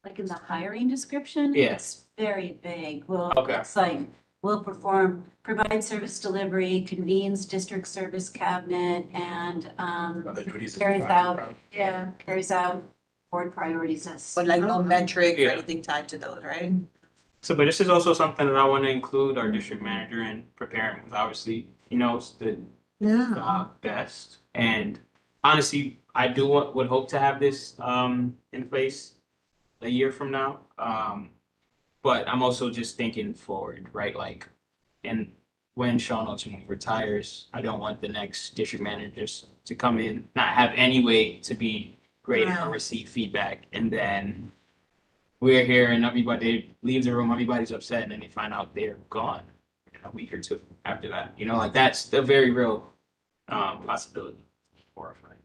Like in the hiring description? Yeah. It's very vague. Well, Okay. it's like, will provide service delivery, convenes district service cabinet, and, Other duties. carries out board priorities as. But like no metric or Yeah. anything tied to those, right? So, but this is also something that I want to include our district manager in preparing, because obviously, he knows the Yeah. job best. And honestly, I would hope to have this in place a year from now. But I'm also just thinking forward, right? Like, and when Sean ultimately retires, I don't want the next district managers to come in, not have any way to be graded or Right. receive feedback, and then we're here and everybody leaves the room, everybody's upset, and then they find out they're gone in a week or two after that. You know, like that's a very real possibility. Horrifying.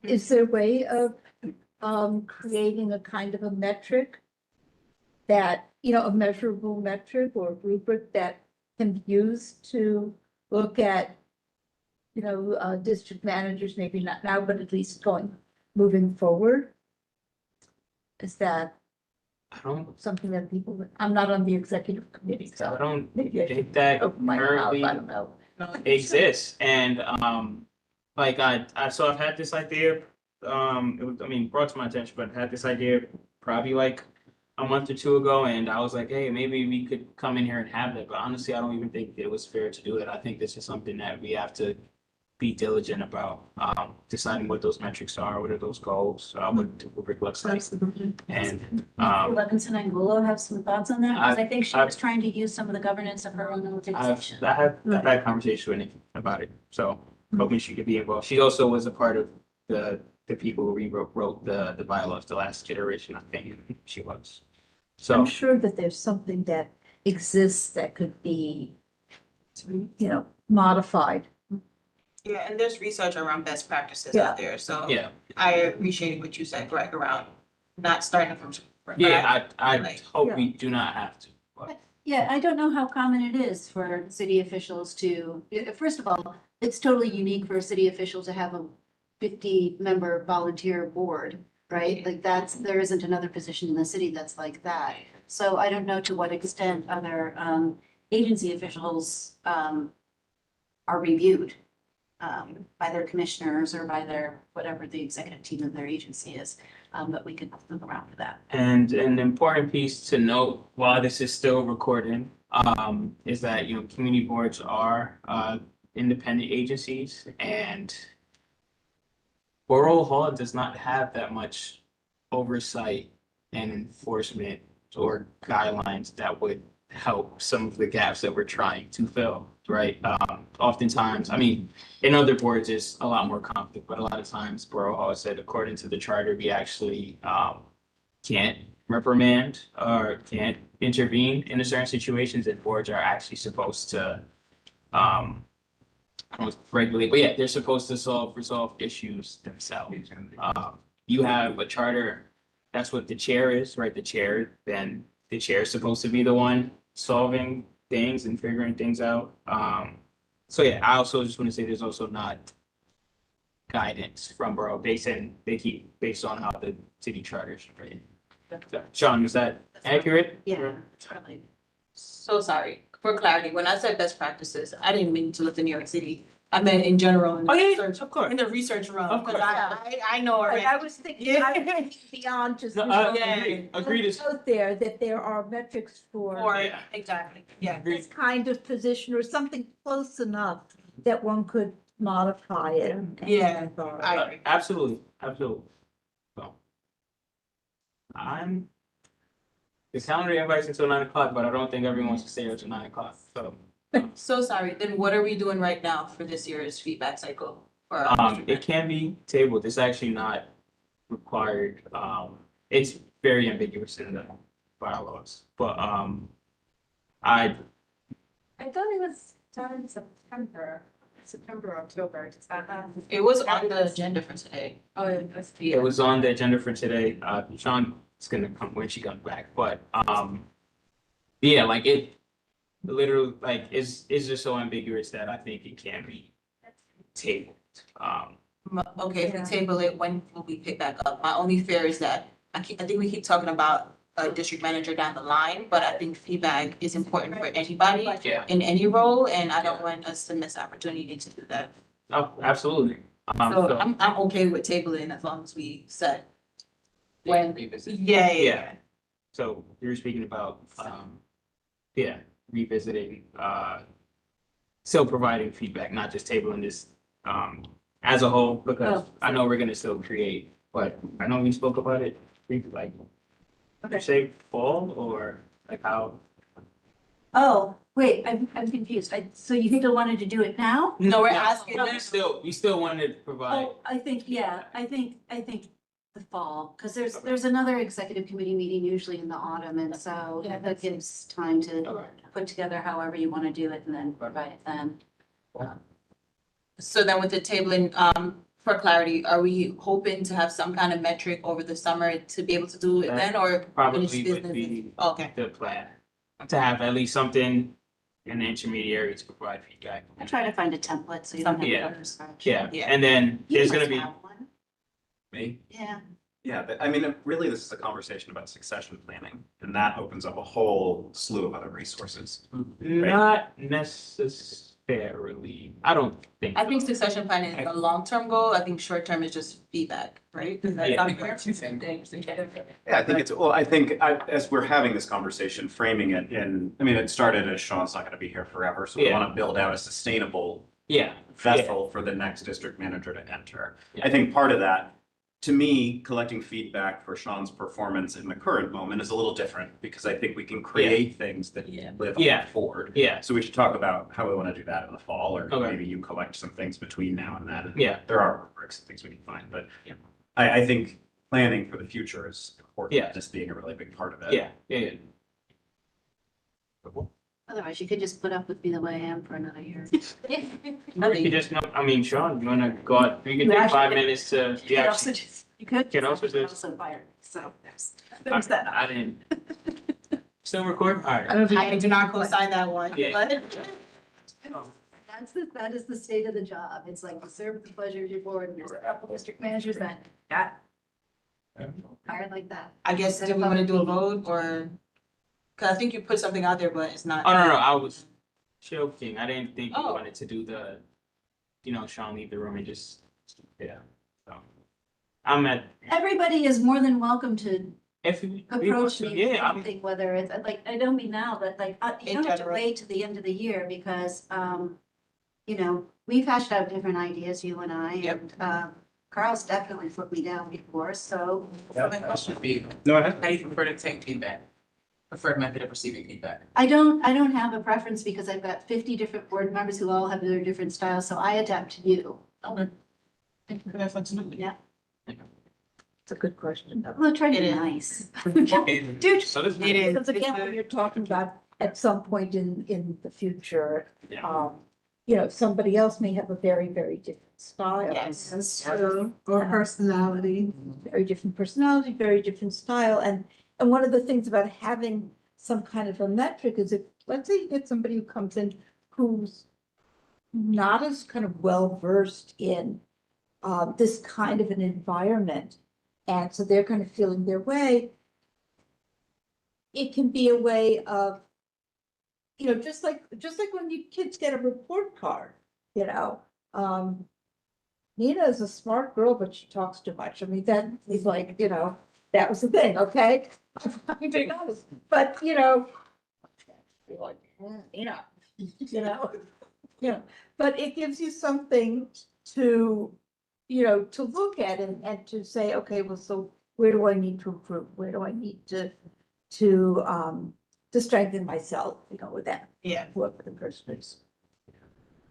Is there a way of creating a kind of a metric that, you know, a measurable metric or rubric that can be used to look at, you know, district managers, maybe not now, but at least moving forward? Is that I don't, something that people, I'm not on the executive committee, I so don't maybe I think should that open my mouth, currently I don't know. exists. And like so I've had this idea, it was, I mean, brought to my attention, but I had this idea probably like a month or two ago, and I was like, hey, maybe we could come in here and have that. But honestly, I don't even think it was fair to do that. I think this is something that we have to be diligent about, deciding what those metrics are, what are those goals, what the rubric looks like. Absolutely. And Levinson Angulo have some thoughts on that, because I think she I've- was trying to use some of the governance of her own organization. I've had conversations with Nikki about it, so hoping she could be involved. She also was a part of the people who wrote the bylaws, the last iteration, I think she was. So, I'm sure that there's something that exists that could be, you know, modified. Yeah, and there's research around best practices Yeah. out there, so yeah, I appreciate what you said, Greg, around not starting from. scratch. I Like, hope we do not have to, but Yeah, I don't know how common it is for city officials to, first of all, it's totally unique for a city official to have a 50-member volunteer board, right? Like there isn't another position in the city that's like that. So I don't know to what extent other agency officials are reviewed by their commissioners or by their, whatever the executive team of their agency is. But we could look around for that. And an important piece to note while this is still recording, is that, you know, community boards are independent agencies, and Borough Hall does not have that much oversight and enforcement or guidelines that would help some of the gaps that we're trying to fill, right? Oftentimes, I mean, in other boards, there's a lot more conflict, but a lot of times Borough Hall said, according to the charter, we actually can't reprimand or can't intervene in certain situations, and boards are actually supposed to I don't regulate, but yeah, they're supposed to resolve issues themselves. You have a charter, that's what the chair is, right? The chair is supposed to be the one solving things and figuring things out. So yeah, I also just want to say there's also not guidance from borough based on how the city charter is written. So, Sean, is that accurate? Yeah, totally. So sorry, for clarity, when I said best practices, I didn't mean to look to New York City. I meant in general. In the research- of course. In the research room, Of because course. I know already. I was thinking beyond just. No, agreed. Is Out there that there are metrics Or, for exactly, yeah. this kind of position or something close enough that one could modify it. and- Yeah, I agree. Absolutely. So, the calendar invites until 9 o'clock, but I don't think everyone wants to stay until 9 o'clock, so. So sorry, then what are we doing right now for this year's feedback cycle? Or It can be tabled. It's actually not required. It's very ambiguous in the bylaws, but, I, I thought it was done in September, October, is that not? it was on the agenda for today. Oh, it was. it was on the agenda for today. Sean is gonna come when she comes back, but, yeah, like it literally, like, is just so ambiguous that I think it can be tabled. Okay, if we table it, when will we pick back up? My only fear is that I think we keep talking about a district manager down the line, but I think feedback is important for anybody Yeah. in any role, and I don't want us to miss opportunity to do that. Oh, absolutely. So I'm okay with tabling as long as we set. When, Revisit. yeah, yeah, Yeah. So you were speaking about, yeah, revisiting, still providing feedback, not just tabling this, as a whole, because I know we're gonna still create, but I know we spoke about it, like, say fall or like how? Oh, wait, I'm confused. So you think they wanted to do it now? No, we're Yeah, asking. we still wanted to provide, Oh, I think the fall, because there's another executive committee meeting usually in the autumn, and so that gives time to put together however you want to do it and then provide it then. So then with the tabling, for clarity, are we hoping to have some kind of metric over the summer to be able to do it then, or? probably finish would business? be Okay, the plan. To have at least something in the intermediary to provide feedback. I try to find a template so you don't have to Yeah. go from scratch. Yeah, Yeah. and then You there's must gonna be, have one. Me? Yeah. Yeah, but I mean, really, this is a conversation about succession planning, and that opens up a whole slew of other resources. not necessarily, I don't think. I think succession planning is a long-term goal. I think short-term is just feedback, right? Does that Yeah. sound fair? Yeah, I think it's, well, I think as we're having this conversation, framing it in, I mean, it started as Sean's not gonna be here forever, so we Yeah. wanna build out a sustainable Yeah, vessel for the next district manager to enter. Yeah. I think part of that, to me, collecting feedback for Sean's performance in the current moment is a little different, because I think we can create things that live Yeah. on forward. yeah, So we should talk about how we want to do that in the fall, or Okay. maybe you collect some things between now and then. yeah, There are rubrics and things we can find, but Yeah. I think planning for the future is important, Yeah. just being a really big part of it. yeah. Otherwise, you could just put up with me the way I am for another year. Or you could just, I mean, Sean, you wanna go out, you can take 5 minutes to, You yeah, also just, you could. Can also just- Also fire, so there's that. I didn't. Still record? Alright. I do not co-sign that one, Yeah. but That is the state of the job. It's like you serve the pleasure of your board, and there's a couple district managers that got hired like that. I guess, do we want to do a vote or? Cause I think you put something out there, but it's not. Oh, no, I was joking. I didn't think we Oh. wanted to do the, Sean leave the room and just, yeah. So I'm at, Everybody is more than welcome to if we. approach me with Yeah, I'm, something, whether it's like, I don't mean now, but like, you In don't have to general. wait to the end of the year because, we've hashed out different ideas, you and I, Yep. and, Carl's definitely flipped me down before, so. The question would be, No, I how do you prefer to take feedback? Preferred method of receiving feedback? I don't have a preference because I've got 50 different board members who all have their different styles, so I adapt to you. Okay. Thank you for that flexibility. Yeah. It's a good question. We'll try to It be is. nice. Dude, so does. It is. because again, when you're talking about at some point in the future, Yeah. somebody else may have a very, very different style. Yes. That's true, or personality. Very different personality, very different style. And one of the things about having some kind of a metric is if, let's say you get somebody who comes in who's not as kind of well versed in this kind of an environment. And so they're kind of feeling their way. It can be a way of, just like when you kids get a report card, Nina is a smart girl, but she talks too much. I mean, that is like, that was the thing, okay? I'm being honest, but, you're like, but it gives you something to, to look at and to say, okay, well, so where do I need to improve? Where do I need to strengthen myself, with that, Yeah. whoever the person is.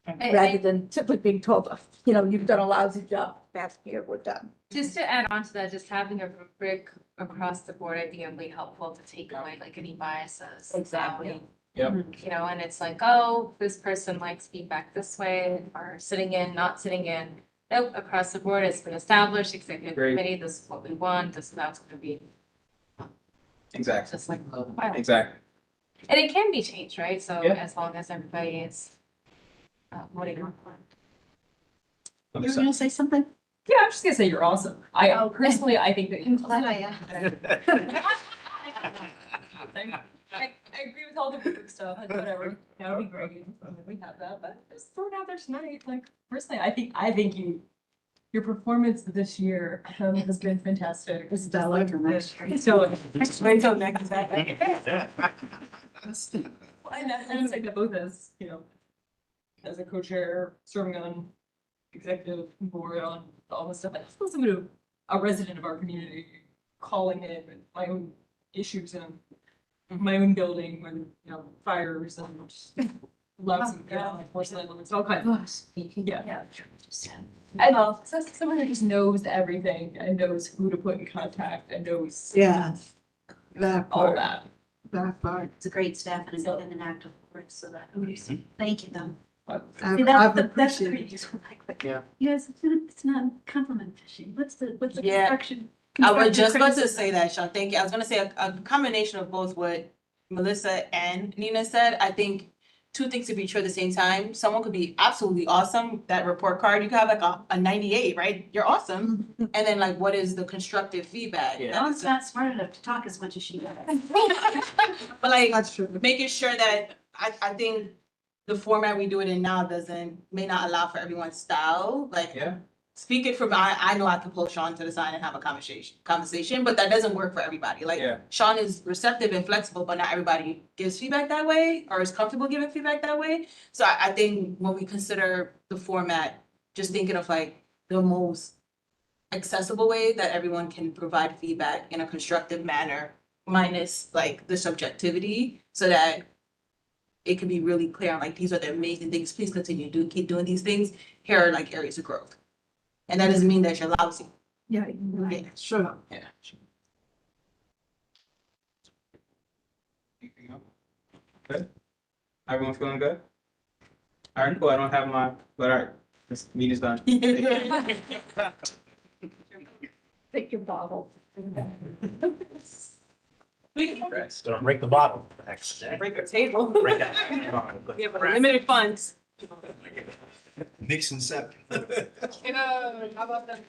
rather than simply being told, you know, you've done a lousy job, past year, we're done. Just to add on to that, just having a rubric across the board, I think it'd be helpful to take away like any biases. Exactly. Yep. You know, and it's like, oh, this person likes feedback this way, or sitting in, not sitting in. Nope, across the board, it's been established, executive Great. committee, this is what we want, this is how it's gonna be, Exactly. just like. the bylaws. Exactly. And it can be changed, right? So Yeah. as long as everybody is voting on it. You were gonna say something? Yeah, I'm just gonna say you're awesome. Personally, I think that. I agree with all the group stuff and whatever. That would be great. We have that, but just throw it out there tonight. Like personally, I think your performance this year has been fantastic. Stellar for next year. Stellar. Wait till next time. And it's like that both as, you know, as a co-chair, serving on executive board on all this stuff, and also someone who, a resident of our community, calling in my own issues in my own building when, you know, fires and lots of, porcelain limits, all kinds of. Yeah. And so someone who just knows everything and knows who to put in contact and knows Yes. That all part, that. that part. It's a great staff and an active board, so that, thank you though. I've That's the appreciated. reason, like, Yeah. you guys, it's not compliment fishing. What's the Yeah. construction? I was just about to criticism? say that, Sean. Thank you. I was gonna say a combination of both what Melissa and Nina said. I think two things could be true at the same time. Someone could be absolutely awesome. That report card, you could have like a 98, right? You're awesome. And then like, what is the constructive feedback? Yeah. Dawn's not smart enough to talk as much as she does. But like, That's true. making sure that I think the format we do it in now may not allow for everyone's style. Like, Yeah. speaking from, I know I can pull Sean to the side and have a conversation, but that doesn't work for everybody. Like, Yeah. Sean is receptive and flexible, but not everybody gives feedback that way or is comfortable giving feedback that way. So I think when we consider the format, just thinking of like the most accessible way that everyone can provide feedback in a constructive manner, minus like the subjectivity, so that it can be really clear on like, these are the amazing things, please continue to keep doing these things. Here are like areas of growth. And that doesn't mean that you're lousy. Yeah, Yeah. sure. Yeah. Anything else? Good? Everyone feeling good? All right, cool. I don't have my, but all right, this meeting's done. Take your bottle. Don't break the bottle. Break a table. Break that. We have limited funds. Nixon 7. How about that?